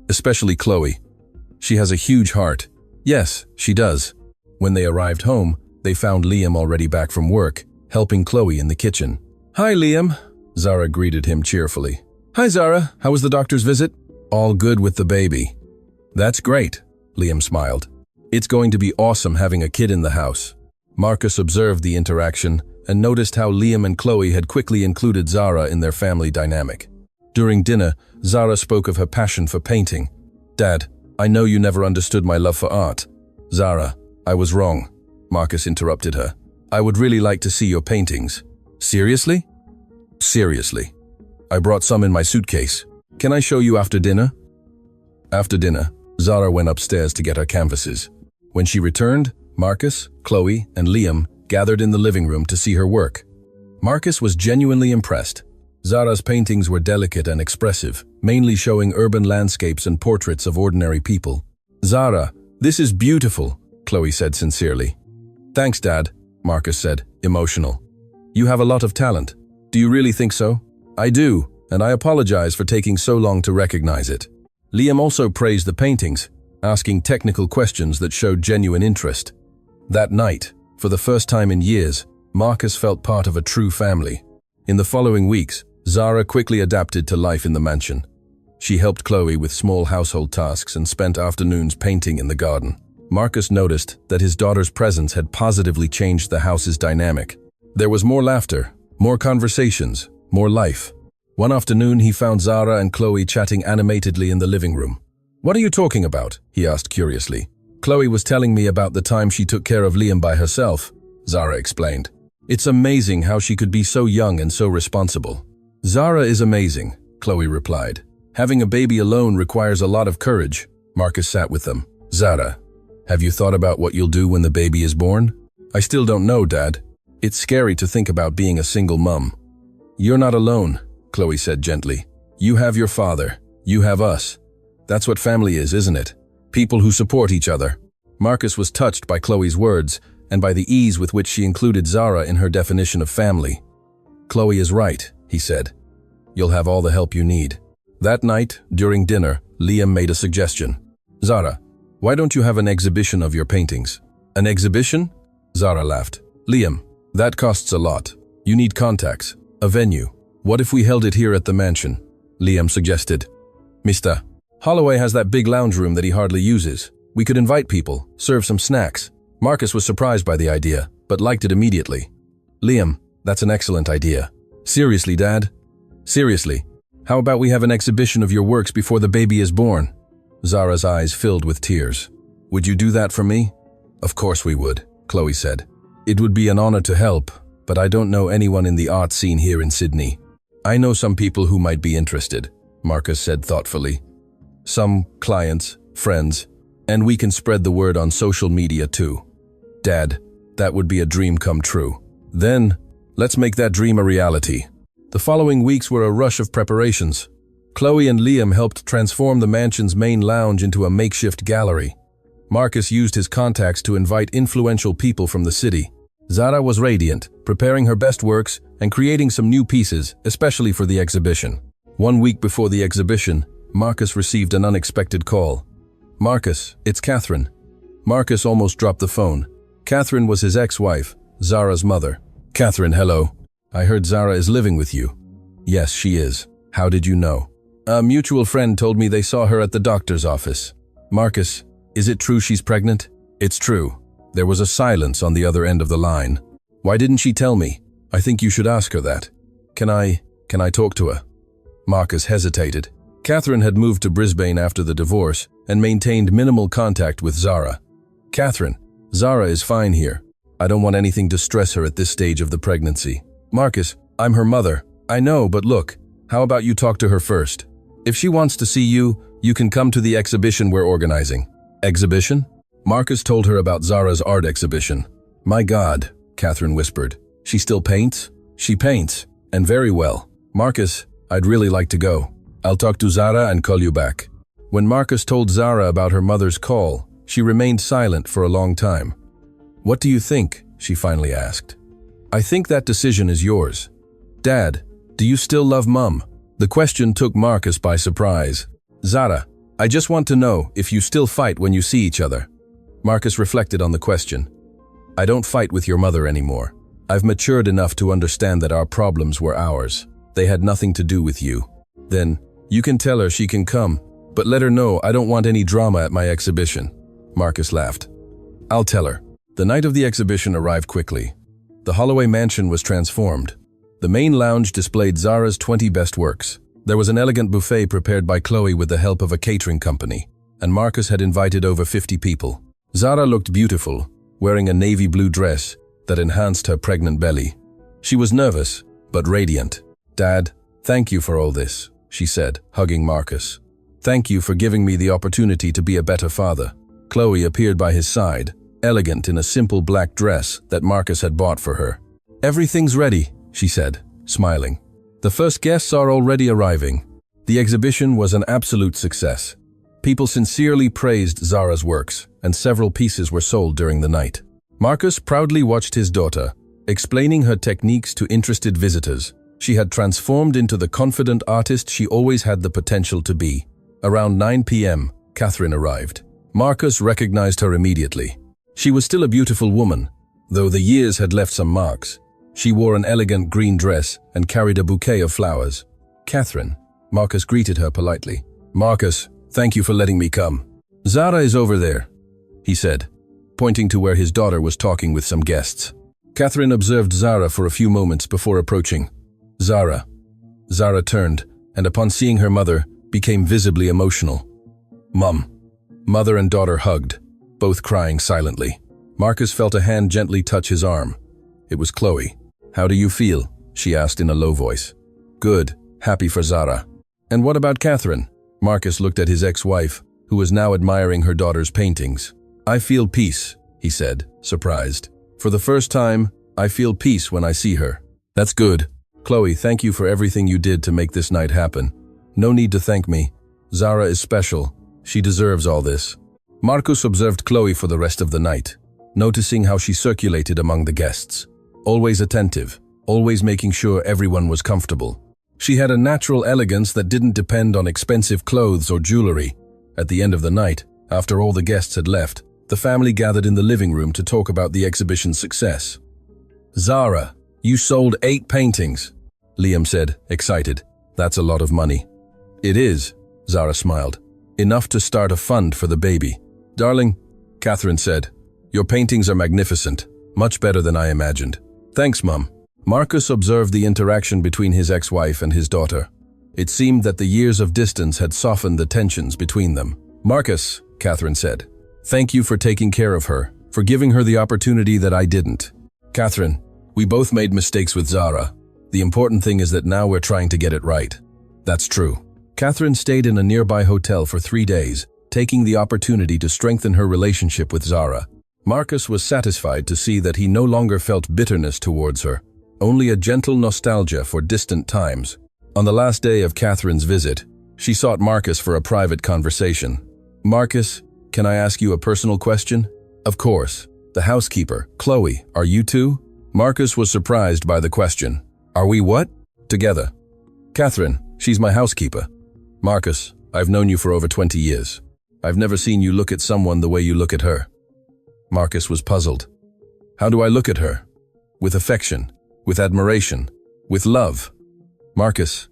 Especially Chloe. She has a huge heart." "Yes, she does." When they arrived home, they found Liam already back from work, helping Chloe in the kitchen. "Hi, Liam," Zara greeted him cheerfully. "Hi, Zara. How was the doctor's visit?" "All good with the baby." "That's great," Liam smiled. "It's going to be awesome having a kid in the house." Marcus observed the interaction and noticed how Liam and Chloe had quickly included Zara in their family dynamic. During dinner, Zara spoke of her passion for painting. "Dad, I know you never understood my love for art." "Zara, I was wrong," Marcus interrupted her. "I would really like to see your paintings." "Seriously?" "Seriously. I brought some in my suitcase. Can I show you after dinner?" After dinner, Zara went upstairs to get her canvases. When she returned, Marcus, Chloe, and Liam gathered in the living room to see her work. Marcus was genuinely impressed. Zara's paintings were delicate and expressive, mainly showing urban landscapes and portraits of ordinary people. "Zara, this is beautiful," Chloe said sincerely. "Thanks, Dad," Marcus said, emotional. "You have a lot of talent." "Do you really think so?" "I do, and I apologize for taking so long to recognize it." Liam also praised the paintings, asking technical questions that showed genuine interest. That night, for the first time in years, Marcus felt part of a true family. In the following weeks, Zara quickly adapted to life in the mansion. She helped Chloe with small household tasks and spent afternoons painting in the garden. Marcus noticed that his daughter's presence had positively changed the house's dynamic. There was more laughter, more conversations, more life. One afternoon, he found Zara and Chloe chatting animatedly in the living room. "What are you talking about?" he asked curiously. "Chloe was telling me about the time she took care of Liam by herself," Zara explained. "It's amazing how she could be so young and so responsible." "Zara is amazing," Chloe replied. "Having a baby alone requires a lot of courage." Marcus sat with them. "Zara, have you thought about what you'll do when the baby is born?" "I still don't know, Dad. It's scary to think about being a single mom." "You're not alone," Chloe said gently. "You have your father. You have us. That's what family is, isn't it? People who support each other." Marcus was touched by Chloe's words and by the ease with which she included Zara in her definition of family. "Chloe is right," he said. "You'll have all the help you need." That night, during dinner, Liam made a suggestion. "Zara, why don't you have an exhibition of your paintings?" "An exhibition?" Zara laughed. "Liam, that costs a lot. You need contacts, a venue. What if we held it here at the mansion?" Liam suggested. "Mr. Holloway has that big lounge room that he hardly uses. We could invite people, serve some snacks." Marcus was surprised by the idea, but liked it immediately. "Liam, that's an excellent idea." "Seriously, Dad?" "Seriously. How about we have an exhibition of your works before the baby is born?" Zara's eyes filled with tears. "Would you do that for me?" "Of course we would," Chloe said. "It would be an honor to help, but I don't know anyone in the art scene here in Sydney." "I know some people who might be interested," Marcus said thoughtfully. "Some clients, friends, and we can spread the word on social media too." "Dad, that would be a dream come true." "Then, let's make that dream a reality." The following weeks were a rush of preparations. Chloe and Liam helped transform the mansion's main lounge into a makeshift gallery. Marcus used his contacts to invite influential people from the city. Zara was radiant, preparing her best works and creating some new pieces, especially for the exhibition. 1 week before the exhibition, Marcus received an unexpected call. "Marcus, it's Catherine." Marcus almost dropped the phone. Catherine was his ex-wife, Zara's mother. "Catherine, hello. I heard Zara is living with you." "Yes, she is. How did you know?" "A mutual friend told me they saw her at the doctor's office." "Marcus, is it true she's pregnant?" "It's true." There was a silence on the other end of the line. "Why didn't she tell me? I think you should ask her that." Can I talk to her?" Marcus hesitated. Catherine had moved to Brisbane after the divorce and maintained minimal contact with Zara. Catherine, Zara is fine here. I don't want anything to stress her at this stage of the pregnancy. Marcus, I'm her mother. I know, but look, how about you talk to her first? If she wants to see you, you can come to the exhibition we're organizing. Exhibition? Marcus told her about Zara's art exhibition. My God, Catherine whispered. She still paints? She paints, and very well. Marcus, I'd really like to go. I'll talk to Zara and call you back. When Marcus told Zara about her mother's call, she remained silent for a long time. What do you think? She finally asked. I think that decision is yours. Dad, do you still love Mum? The question took Marcus by surprise. Zara, I just want to know if you still fight when you see each other. Marcus reflected on the question. I don't fight with your mother anymore. I've matured enough to understand that our problems were ours. They had nothing to do with you. Then, you can tell her she can come, but let her know I don't want any drama at my exhibition. Marcus laughed. I'll tell her. The night of the exhibition arrived quickly. The Holloway mansion was transformed. The main lounge displayed Zara's 20 best works. There was an elegant buffet prepared by Chloe with the help of a catering company, and Marcus had invited over 50 people. Zara looked beautiful, wearing a navy blue dress that enhanced her pregnant belly. She was nervous, but radiant. Dad, thank you for all this, she said, hugging Marcus. Thank you for giving me the opportunity to be a better father. Chloe appeared by his side, elegant in a simple black dress that Marcus had bought for her. Everything's ready, she said, smiling. The first guests are already arriving. The exhibition was an absolute success. People sincerely praised Zara's works, and several pieces were sold during the night. Marcus proudly watched his daughter, explaining her techniques to interested visitors. She had transformed into the confident artist she always had the potential to be. Around 9 p.m., Catherine arrived. Marcus recognized her immediately. She was still a beautiful woman, though the years had left some marks. She wore an elegant green dress and carried a bouquet of flowers. Catherine, Marcus greeted her politely. Marcus, thank you for letting me come. Zara is over there, he said, pointing to where his daughter was talking with some guests. Catherine observed Zara for a few moments before approaching. Zara. Zara turned, and upon seeing her mother, became visibly emotional. Mum. Mother and daughter hugged, both crying silently. Marcus felt a hand gently touch his arm. It was Chloe. How do you feel? She asked in a low voice. Good, happy for Zara. And what about Catherine? Marcus looked at his ex-wife, who was now admiring her daughter's paintings. I feel peace, he said, surprised. For the first time, I feel peace when I see her. That's good. Chloe, thank you for everything you did to make this night happen. No need to thank me. Zara is special. She deserves all this. Marcus observed Chloe for the rest of the night, noticing how she circulated among the guests. Always attentive, always making sure everyone was comfortable. She had a natural elegance that didn't depend on expensive clothes or jewelry. At the end of the night, after all the guests had left, the family gathered in the living room to talk about the exhibition's success. Zara, you sold 8 paintings, Liam said, excited. That's a lot of money. It is, Zara smiled. Enough to start a fund for the baby. Darling, Catherine said, your paintings are magnificent, much better than I imagined. Thanks, Mum. Marcus observed the interaction between his ex-wife and his daughter. It seemed that the years of distance had softened the tensions between them. Marcus, Catherine said, thank you for taking care of her, for giving her the opportunity that I didn't. Catherine, we both made mistakes with Zara. The important thing is that now we're trying to get it right. That's true. Catherine stayed in a nearby hotel for 3 days, taking the opportunity to strengthen her relationship with Zara. Marcus was satisfied to see that he no longer felt bitterness towards her, only a gentle nostalgia for distant times. On the last day of Catherine's visit, she sought Marcus for a private conversation. Marcus, can I ask you a personal question? Of course. The housekeeper, Chloe, are you two? Marcus was surprised by the question. Are we what? Together. Catherine, she's my housekeeper. Marcus, I've known you for over 20 years. I've never seen you look at someone the way you look at her. Marcus was puzzled. How do I look at her? With affection, with admiration, with love. Marcus,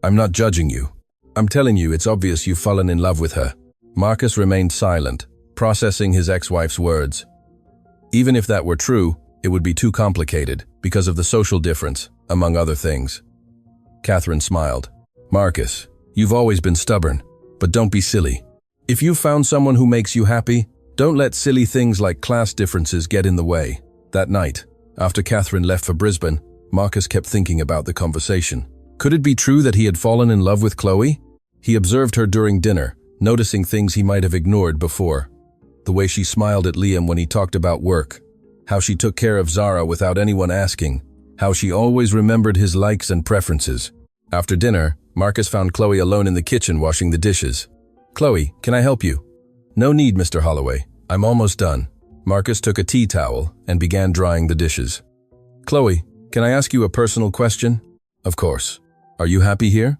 I'm not judging you. I'm telling you it's obvious you've fallen in love with her. Marcus remained silent, processing his ex-wife's words. Even if that were true, it would be too complicated because of the social difference, among other things. Catherine smiled. Marcus, You've always been stubborn, but don't be silly. If you've found someone who makes you happy, don't let silly things like class differences get in the way. That night, after Catherine left for Brisbane, Marcus kept thinking about the conversation. Could it be true that he had fallen in love with Chloe? He observed her during dinner, noticing things he might have ignored before. The way she smiled at Liam when he talked about work, how she took care of Zara without anyone asking, how she always remembered his likes and preferences. After dinner, Marcus found Chloe alone in the kitchen washing the dishes. "Chloe, can I help you?" "No need, Mr. Holloway. I'm almost done." Marcus took a tea towel and began drying the dishes. "Chloe, can I ask you a personal question?" "Of course. Are you happy here?"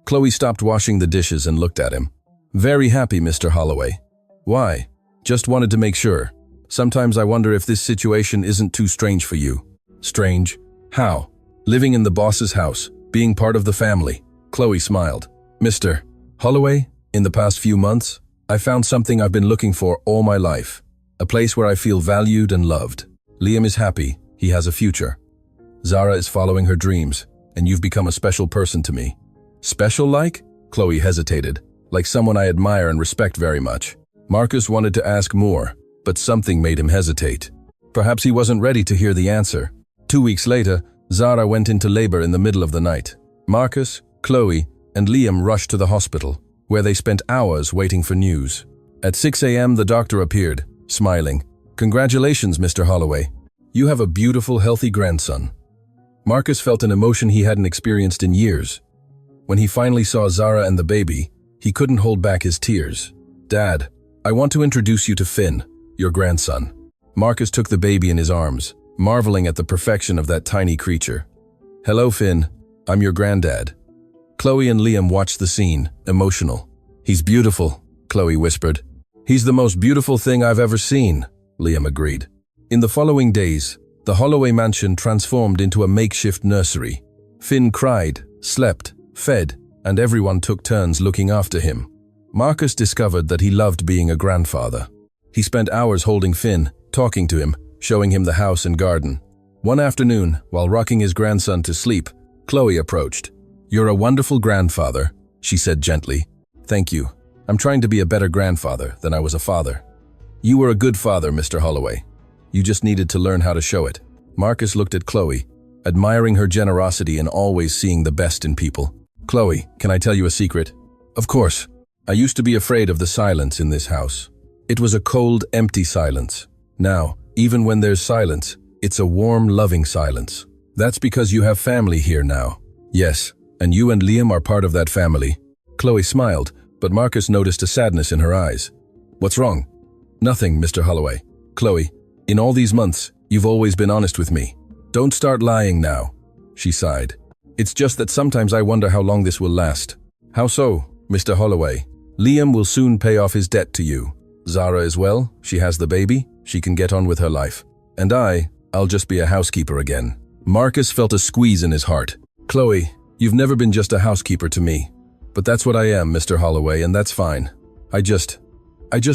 Chloe stopped washing the dishes and looked at him. "Very happy, Mr. Holloway." "Why?" "Just wanted to make sure. Sometimes I wonder if this situation isn't too strange for you." "Strange? How?" "Living in the boss's house, being part of the family." Chloe smiled. "Mr. Holloway, in the past few months, I found something I've been looking for all my life. A place where I feel valued and loved. Liam is happy. He has a future. Zara is following her dreams, and you've become a special person to me." "Special like?" Chloe hesitated. "Like someone I admire and respect very much." Marcus wanted to ask more, but something made him hesitate. Perhaps he wasn't ready to hear the answer. 2 weeks later, Zara went into labor in the middle of the night. Marcus, Chloe, and Liam rushed to the hospital, where they spent hours waiting for news. At 6 a.m. the doctor appeared, smiling. "Congratulations, Mr. Holloway. You have a beautiful, healthy grandson." Marcus felt an emotion he hadn't experienced in years. When he finally saw Zara and the baby, he couldn't hold back his tears. "Dad, I want to introduce you to Finn, your grandson." Marcus took the baby in his arms, marveling at the perfection of that tiny creature. "Hello, Finn. I'm your granddad." Chloe and Liam watched the scene, emotional. "He's beautiful," Chloe whispered. "He's the most beautiful thing I've ever seen," Liam agreed. In the following days, the Holloway mansion transformed into a makeshift nursery. Finn cried, slept, fed, and everyone took turns looking after him. Marcus discovered that he loved being a grandfather. He spent hours holding Finn, talking to him, showing him the house and garden. One afternoon, while rocking his grandson to sleep, Chloe approached. "You're a wonderful grandfather," she said gently. "Thank you. I'm trying to be a better grandfather than I was a father." "You were a good father, Mr. Holloway. You just needed to learn how to show it." Marcus looked at Chloe, admiring her generosity and always seeing the best in people. "Chloe, can I tell you a secret?" "Of course." "I used to be afraid of the silence in this house. It was a cold, empty silence. Now, even when there's silence, it's a warm, loving silence. That's because you have family here now." "Yes, and you and Liam are part of that family." Chloe smiled, but Marcus noticed a sadness in her eyes. "What's wrong?" "Nothing, Mr. Holloway." "Chloe, in all these months, you've always been honest with me. Don't start lying now," she sighed. "It's just that sometimes I wonder how long this will last." "How so, Mr. Holloway?" "Liam will soon pay off his debt to you. Zara is well, she has the baby, she can get on with her life. And I'll just be a housekeeper again." Marcus felt a squeeze in his heart. "Chloe, you've never been just a housekeeper to me. But that's what I am, Mr. Holloway, and that's fine. I just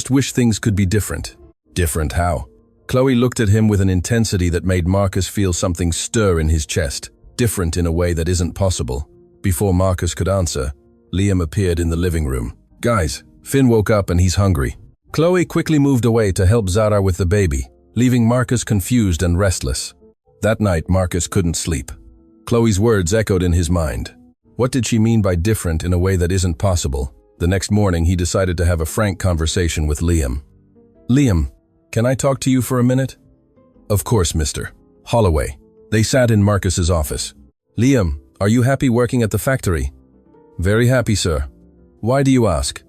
wish things could be different." "Different how?" Chloe looked at him with an intensity that made Marcus feel something stir in his chest, different in a way that isn't possible. Before Marcus could answer, Liam appeared in the living room. "Guys, Finn woke up and he's hungry." Chloe quickly moved away to help Zara with the baby, leaving Marcus confused and restless. That night, Marcus couldn't sleep. Chloe's words echoed in his mind. What did she mean by different in a way that isn't possible? The next morning, he decided to have a frank conversation with Liam. "Liam, can I talk to you for a minute?" "Of course, Mr. Holloway." They sat in Marcus's office. "Liam, are you happy working at the factory?" "Very happy, sir." "Why do you ask?"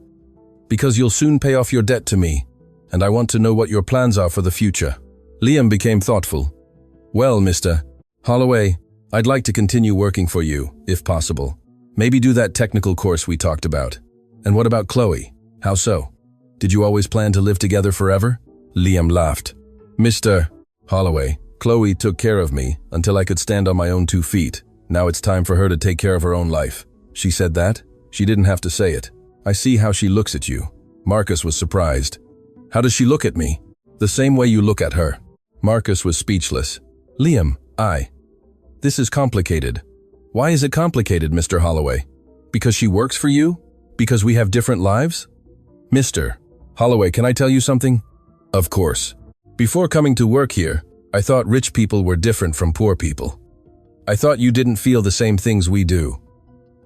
"Because you'll soon pay off your debt to me, and I want to know what your plans are for the future." Liam became thoughtful. "Well, Mr. Holloway, I'd like to continue working for you, if possible. Maybe do that technical course we talked about." "And what about Chloe? How so? Did you always plan to live together forever?" Liam laughed. "Mr. Holloway, Chloe took care of me until I could stand on my own 2 feet. Now it's time for her to take care of her own life." "She said that? She didn't have to say it. I see how she looks at you." Marcus was surprised. "How does she look at me?" "The same way you look at her." Marcus was speechless. "Liam, this is complicated." "Why is it complicated, Mr. Holloway?" Because she works for you? Because we have different lives? Mr. Holloway, can I tell you something? Of course. Before coming to work here, I thought rich people were different from poor people. I thought you didn't feel the same things we do.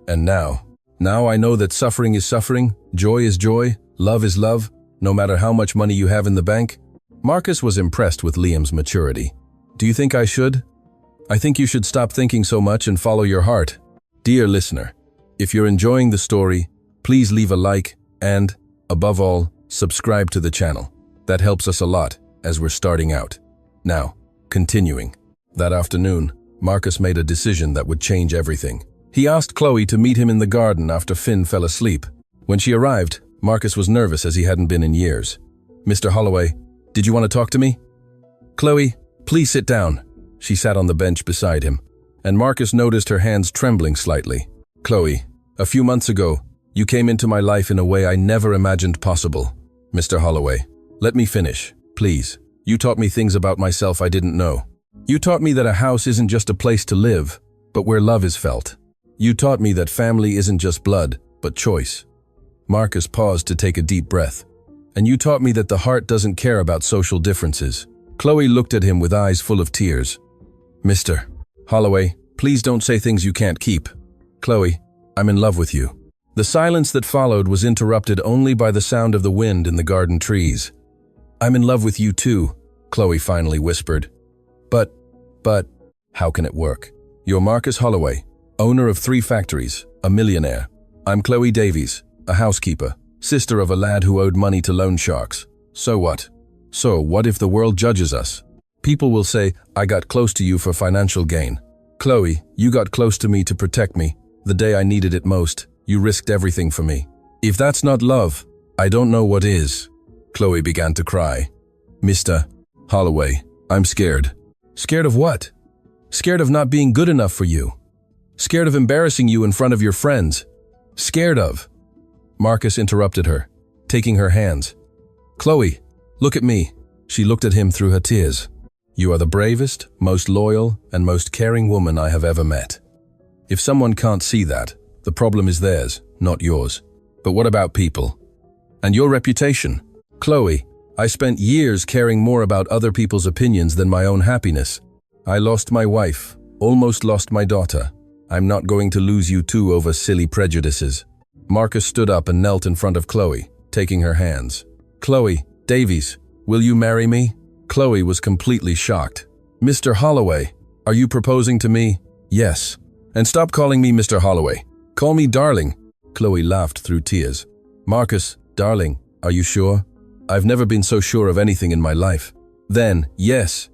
And now I know that suffering is suffering, joy is joy, love is love, no matter how much money you have in the bank. Marcus was impressed with Liam's maturity. Do you think I should? I think you should stop thinking so much and follow your heart. Dear listener, if you're enjoying the story, please leave a like and, above all, subscribe to the channel. That helps us a lot as we're starting out. Now, continuing. That afternoon, Marcus made a decision that would change everything. He asked Chloe to meet him in the garden after Finn fell asleep. When she arrived, Marcus was nervous as he hadn't been in years. Mr. Holloway, did you want to talk to me? Chloe, please sit down. She sat on the bench beside him, and Marcus noticed her hands trembling slightly. Chloe, a few months ago, you came into my life in a way I never imagined possible. Mr. Holloway, let me finish, please. You taught me things about myself I didn't know. You taught me that a house isn't just a place to live, but where love is felt. You taught me that family isn't just blood, but choice. Marcus paused to take a deep breath. And you taught me that the heart doesn't care about social differences. Chloe looked at him with eyes full of tears. Mr. Holloway, please don't say things you can't keep. Chloe, I'm in love with you. The silence that followed was interrupted only by the sound of the wind in the garden trees. I'm in love with you too, Chloe finally whispered. But, how can it work? You're Marcus Holloway, owner of 3 factories, a millionaire. I'm Chloe Davies, a housekeeper, sister of a lad who owed money to loan sharks. So what? So what if the world judges us? People will say, I got close to you for financial gain. Chloe, you got close to me to protect me. The day I needed it most, you risked everything for me. If that's not love, I don't know what is. Chloe began to cry. Mr. Holloway, I'm scared. Scared of what? Scared of not being good enough for you. Scared of embarrassing you in front of your friends. Scared of… Marcus interrupted her, taking her hands. Chloe, look at me. She looked at him through her tears. You are the bravest, most loyal, and most caring woman I have ever met. If someone can't see that, the problem is theirs, not yours. But what about people? And your reputation? Chloe, I spent years caring more about other people's opinions than my own happiness. I lost my wife, almost lost my daughter. I'm not going to lose you too over silly prejudices. Marcus stood up and knelt in front of Chloe, taking her hands. Chloe Davies, will you marry me? Chloe was completely shocked. Mr. Holloway, are you proposing to me? Yes. And stop calling me Mr. Holloway. Call me darling. Chloe laughed through tears. Marcus, darling, are you sure? I've never been so sure of anything in my life. Then, yes,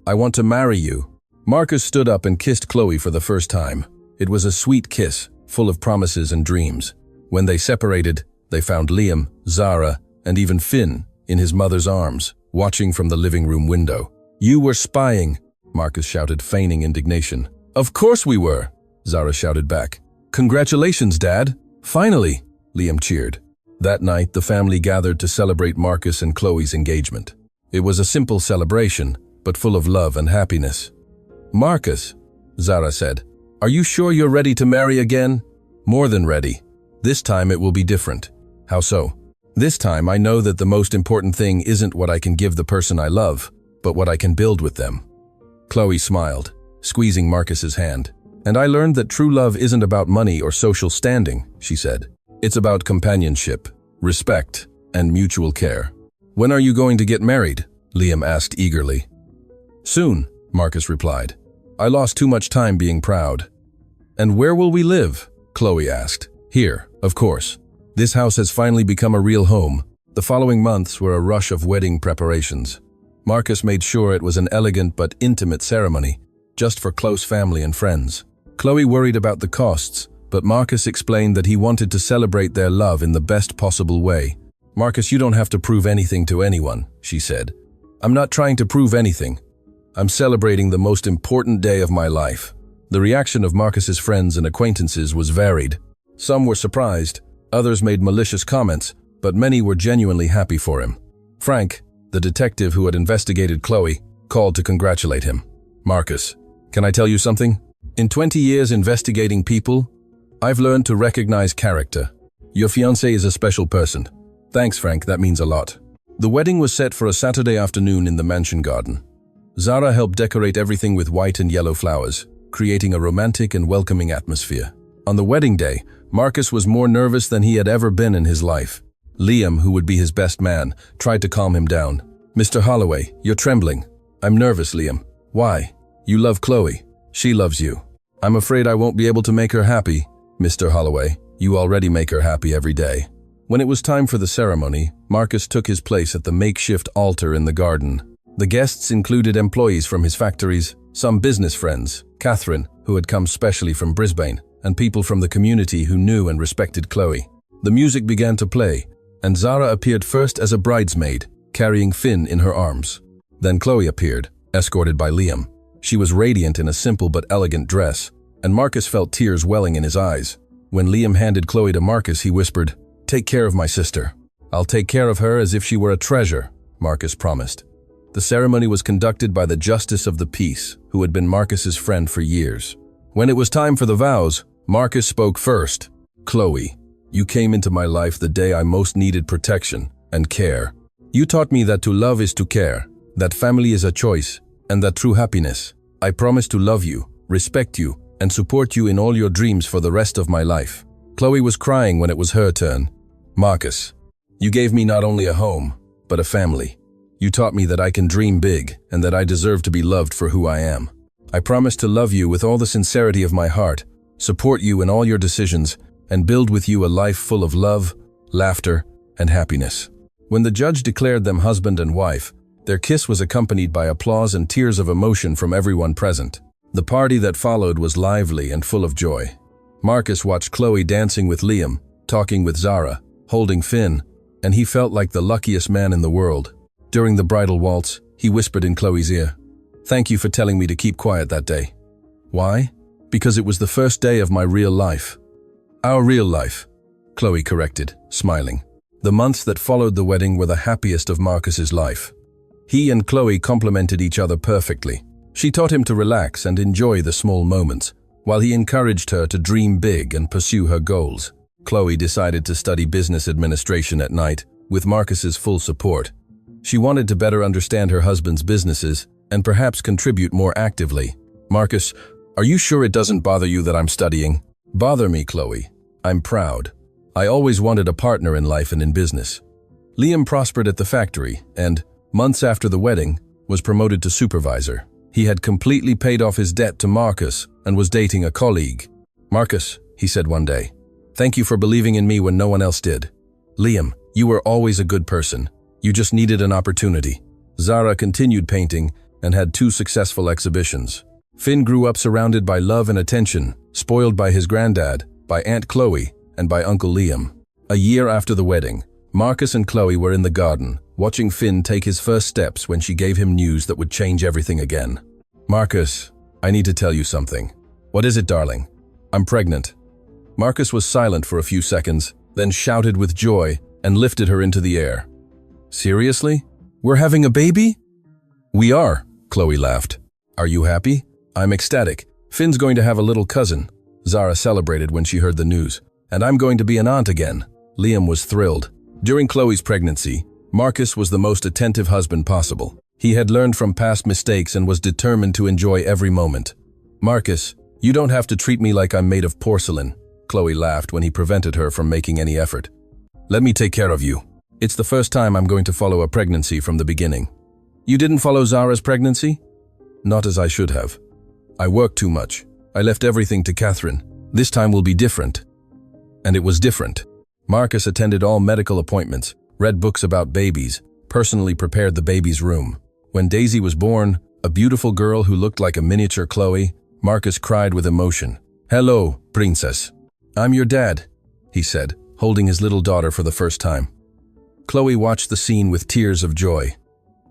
I want to marry you. Marcus stood up and kissed Chloe for the first time. It was a sweet kiss, full of promises and dreams. When they separated, they found Liam, Zara, and even Finn in his mother's arms, watching from the living room window. You were spying, Marcus shouted, feigning indignation. Of course we were, Zara shouted back. Congratulations, Dad. Finally, Liam cheered. That night, the family gathered to celebrate Marcus and Chloe's engagement. It was a simple celebration, but full of love and happiness. Marcus, Zara said, are you sure you're ready to marry again? More than ready. This time it will be different. How so? This time I know that the most important thing isn't what I can give the person I love, but what I can build with them. Chloe smiled, squeezing Marcus's hand. And I learned that true love isn't about money or social standing, she said. It's about companionship, respect, and mutual care. When are you going to get married? Liam asked eagerly. Soon, Marcus replied. I lost too much time being proud. And where will we live? Chloe asked. Here, of course. This house has finally become a real home. The following months were a rush of wedding preparations. Marcus made sure it was an elegant but intimate ceremony, just for close family and friends. Chloe worried about the costs, but Marcus explained that he wanted to celebrate their love in the best possible way. Marcus, you don't have to prove anything to anyone, she said. I'm not trying to prove anything. I'm celebrating the most important day of my life. The reaction of Marcus's friends and acquaintances was varied. Some were surprised, others made malicious comments, but many were genuinely happy for him. Frank, the detective who had investigated Chloe, called to congratulate him. Marcus, can I tell you something? In 20 years investigating people, I've learned to recognize character. Your fiancé is a special person. Thanks, Frank, that means a lot. The wedding was set for a Saturday afternoon in the mansion garden. Zara helped decorate everything with white and yellow flowers, creating a romantic and welcoming atmosphere. On the wedding day, Marcus was more nervous than he had ever been in his life. Liam, who would be his best man, tried to calm him down. Mr. Holloway, you're trembling. I'm nervous, Liam. Why? You love Chloe. She loves you. I'm afraid I won't be able to make her happy. Mr. Holloway, you already make her happy every day. When it was time for the ceremony, Marcus took his place at the makeshift altar in the garden. The guests included employees from his factories, some business friends, Catherine, who had come specially from Brisbane, and people from the community who knew and respected Chloe. The music began to play, and Zara appeared first as a bridesmaid, carrying Finn in her arms. Then Chloe appeared, escorted by Liam. She was radiant in a simple but elegant dress, and Marcus felt tears welling in his eyes. When Liam handed Chloe to Marcus, he whispered, "Take care of my sister. I'll take care of her as if she were a treasure," Marcus promised. The ceremony was conducted by the Justice of the Peace, who had been Marcus's friend for years. When it was time for the vows, Marcus spoke first. "Chloe, you came into my life the day I most needed protection and care. You taught me that to love is to care, that family is a choice, and that true happiness. I promise to love you, respect you, and support you in all your dreams for the rest of my life." Chloe was crying when it was her turn. "Marcus, you gave me not only a home, but a family. You taught me that I can dream big and that I deserve to be loved for who I am. I promise to love you with all the sincerity of my heart, support you in all your decisions, and build with you a life full of love, laughter, and happiness." When the judge declared them husband and wife, their kiss was accompanied by applause and tears of emotion from everyone present. The party that followed was lively and full of joy. Marcus watched Chloe dancing with Liam, talking with Zara, holding Finn, and he felt like the luckiest man in the world. During the bridal waltz, he whispered in Chloe's ear, "Thank you for telling me to keep quiet that day." "Why?" "Because it was the first day of my real life." "Our real life," Chloe corrected, smiling. The months that followed the wedding were the happiest of Marcus's life. He and Chloe complemented each other perfectly. She taught him to relax and enjoy the small moments, while he encouraged her to dream big and pursue her goals. Chloe decided to study business administration at night, with Marcus's full support. She wanted to better understand her husband's businesses and perhaps contribute more actively. "Marcus, are you sure it doesn't bother you that I'm studying?" "Bother me, Chloe. I'm proud. I always wanted a partner in life and in business." Liam prospered at the factory and, months after the wedding, was promoted to supervisor. He had completely paid off his debt to Marcus and was dating a colleague. "Marcus," he said one day, "thank you for believing in me when no one else did." "Liam, you were always a good person. You just needed an opportunity." Zara continued painting and had 2 successful exhibitions. Finn grew up surrounded by love and attention, spoiled by his granddad, by Aunt Chloe, and by Uncle Liam. A year after the wedding, Marcus and Chloe were in the garden, watching Finn take his first steps when she gave him news that would change everything again. "Marcus, I need to tell you something." "What is it, darling?" "I'm pregnant." Marcus was silent for a few seconds, then shouted with joy and lifted her into the air. "Seriously? We're having a baby?" "We are," Chloe laughed. "Are you happy?" "I'm ecstatic. Finn's going to have a little cousin." Zara celebrated when she heard the news. "And I'm going to be an aunt again." Liam was thrilled. During Chloe's pregnancy, Marcus was the most attentive husband possible. He had learned from past mistakes and was determined to enjoy every moment. "Marcus, you don't have to treat me like I'm made of porcelain," Chloe laughed when he prevented her from making any effort. "Let me take care of you. It's the first time I'm going to follow a pregnancy from the beginning." "You didn't follow Zara's pregnancy?" "Not as I should have. I worked too much. I left everything to Catherine. This time will be different." And it was different. Marcus attended all medical appointments, read books about babies, personally prepared the baby's room. When Daisy was born, a beautiful girl who looked like a miniature Chloe, Marcus cried with emotion. "Hello, princess." "I'm your dad," he said, holding his little daughter for the first time. Chloe watched the scene with tears of joy.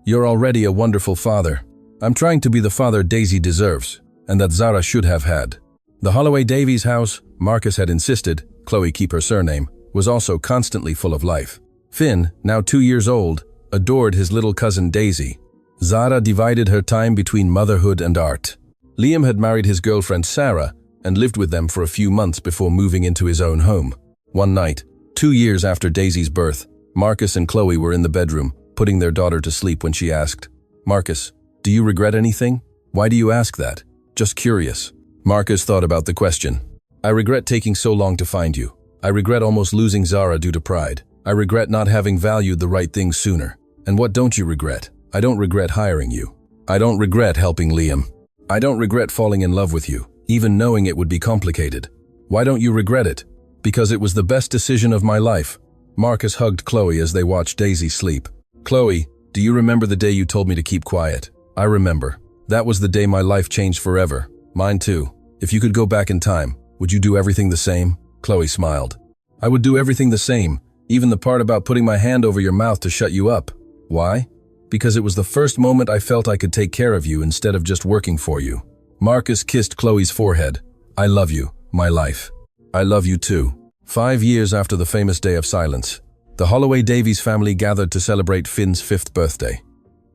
"You're already a wonderful father. I'm trying to be the father Daisy deserves, and that Zara should have had." The Holloway Davies house, Marcus had insisted, Chloe keep her surname, was also constantly full of life. Finn, now 2 years old, adored his little cousin Daisy. Zara divided her time between motherhood and art. Liam had married his girlfriend Sarah, and lived with them for a few months before moving into his own home. One night, 2 years after Daisy's birth, Marcus and Chloe were in the bedroom, putting their daughter to sleep when she asked, "Marcus, do you regret anything? Why do you ask that? Just curious." Marcus thought about the question. "I regret taking so long to find you. I regret almost losing Zara due to pride. I regret not having valued the right things sooner. And what don't you regret? I don't regret hiring you. I don't regret helping Liam. I don't regret falling in love with you, even knowing it would be complicated. Why don't you regret it? Because it was the best decision of my life." Marcus hugged Chloe as they watched Daisy sleep. "Chloe, do you remember the day you told me to keep quiet?" "I remember. That was the day my life changed forever. Mine too. If you could go back in time, would you do everything the same?" Chloe smiled. "I would do everything the same, even the part about putting my hand over your mouth to shut you up." "Why?" "Because it was the first moment I felt I could take care of you instead of just working for you." Marcus kissed Chloe's forehead. "I love you, my life." "I love you too." 5 years after the famous day of silence, the Holloway Davies family gathered to celebrate Finn's 5th birthday.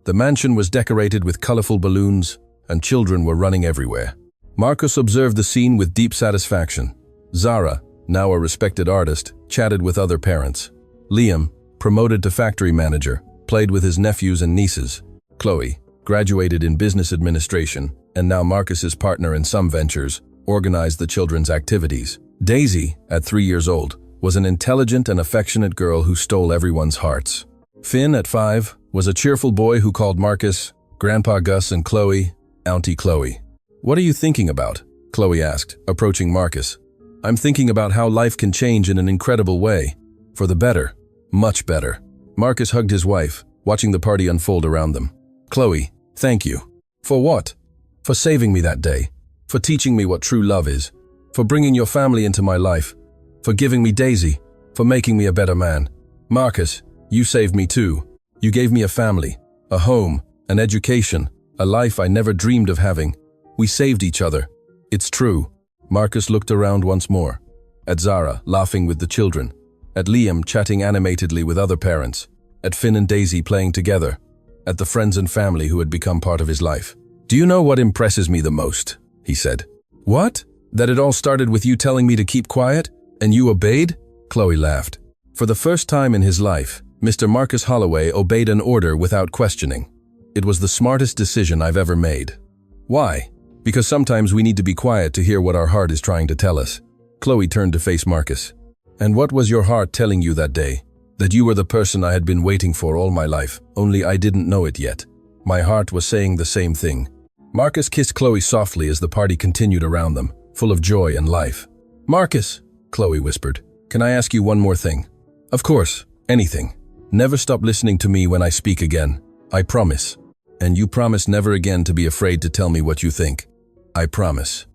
The mansion was decorated with colorful balloons, and children were running everywhere. Marcus observed the scene with deep satisfaction. Zara, now a respected artist, chatted with other parents. Liam, promoted to factory manager, played with his nephews and nieces. Chloe, graduated in business administration, and now Marcus's partner in some ventures, organized the children's activities. Daisy, at 3 years old, was an intelligent and affectionate girl who stole everyone's hearts. Finn, at 5, was a cheerful boy who called Marcus, Grandpa Gus, and Chloe, Auntie Chloe. "What are you thinking about?" Chloe asked, approaching Marcus. "I'm thinking about how life can change in an incredible way. For the better. Much better." Marcus hugged his wife, watching the party unfold around them. "Chloe, thank you." "For what?" "For saving me that day. For teaching me what true love is. For bringing your family into my life. For giving me Daisy. For making me a better man. Marcus, you saved me too. You gave me a family, a home, an education, a life I never dreamed of having. We saved each other. It's true." Marcus looked around once more. At Zara, laughing with the children. At Liam, chatting animatedly with other parents. At Finn and Daisy playing together. At the friends and family who had become part of his life. "Do you know what impresses me the most?" he said. "What? That it all started with you telling me to keep quiet? And you obeyed?" Chloe laughed. For the first time in his life, Mr. Marcus Holloway obeyed an order without questioning. It was the smartest decision I've ever made. "Why?" "Because sometimes we need to be quiet to hear what our heart is trying to tell us." Chloe turned to face Marcus. "And what was your heart telling you that day?" "That you were the person I had been waiting for all my life, only I didn't know it yet. My heart was saying the same thing." Marcus kissed Chloe softly as the party continued around them, full of joy and life. "Marcus," Chloe whispered, "can I ask you one more thing?" "Of course, anything. Never stop listening to me when I speak again. I promise. And you promise never again to be afraid to tell me what you think." "I promise."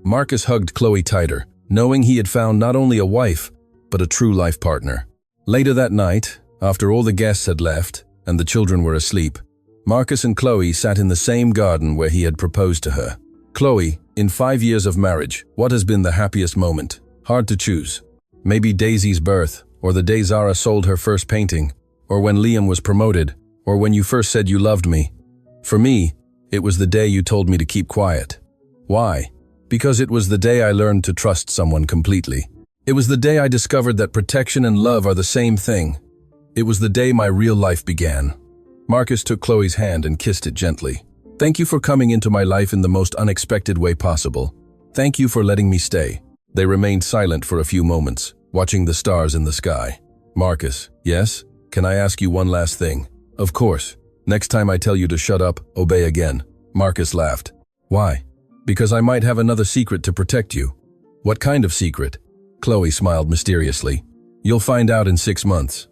Marcus hugged Chloe tighter, knowing he had found not only a wife, but a true life partner. Later that night, after all the guests had left and the children were asleep, Marcus and Chloe sat in the same garden where he had proposed to her. "Chloe, in 5 years of marriage, what has been the happiest moment?" "Hard to choose. Maybe Daisy's birth, or the day Zara sold her first painting, or when Liam was promoted, or when you first said you loved me. For me, it was the day you told me to keep quiet." "Why?" "Because it was the day I learned to trust someone completely. It was the day I discovered that protection and love are the same thing. It was the day my real life began." Marcus took Chloe's hand and kissed it gently. "Thank you for coming into my life in the most unexpected way possible. Thank you for letting me stay." They remained silent for a few moments, watching the stars in the sky. "Marcus, yes? Can I ask you one last thing?" "Of course. Next time I tell you to shut up, obey again." Marcus laughed. "Why?" "Because I might have another secret to protect you." "What kind of secret?" Chloe smiled mysteriously. "You'll find out in 6 months."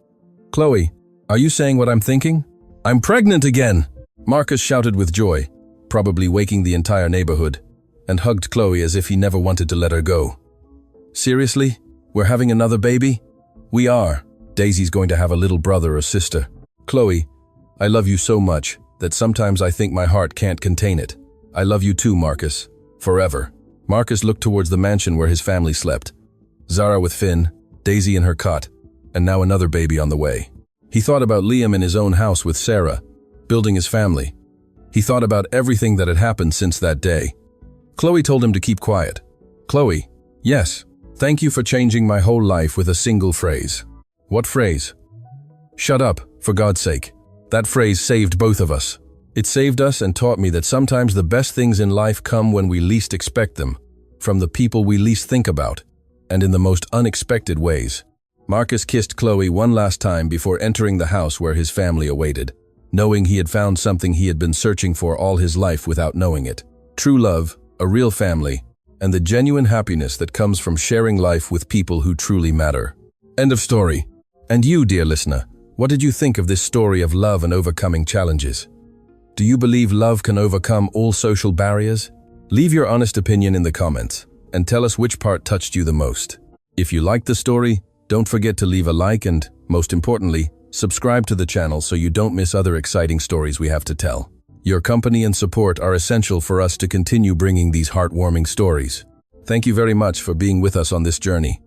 "Chloe, are you saying what I'm thinking?" "I'm pregnant again!" Marcus shouted with joy, probably waking the entire neighborhood, and hugged Chloe as if he never wanted to let her go. "Seriously? We're having another baby?" "We are. Daisy's going to have a little brother or sister." "Chloe, I love you so much that sometimes I think my heart can't contain it. I love you too, Marcus. Forever." Marcus looked towards the mansion where his family slept. Zara with Finn, Daisy in her cot, and now another baby on the way. He thought about Liam in his own house with Sarah, building his family. He thought about everything that had happened since that day. Chloe told him to keep quiet. Chloe, yes. Thank you for changing my whole life with a single phrase. What phrase? Shut up, for God's sake. That phrase saved both of us. It saved us and taught me that sometimes the best things in life come when we least expect them, from the people we least think about, and in the most unexpected ways. Marcus kissed Chloe one last time before entering the house where his family awaited, knowing he had found something he had been searching for all his life without knowing it. True love, a real family, and the genuine happiness that comes from sharing life with people who truly matter. End of story. And you, dear listener, what did you think of this story of love and overcoming challenges? Do you believe love can overcome all social barriers? Leave your honest opinion in the comments and tell us which part touched you the most. If you liked the story, don't forget to leave a like and, most importantly, subscribe to the channel so you don't miss other exciting stories we have to tell. Your company and support are essential for us to continue bringing these heartwarming stories. Thank you very much for being with us on this journey.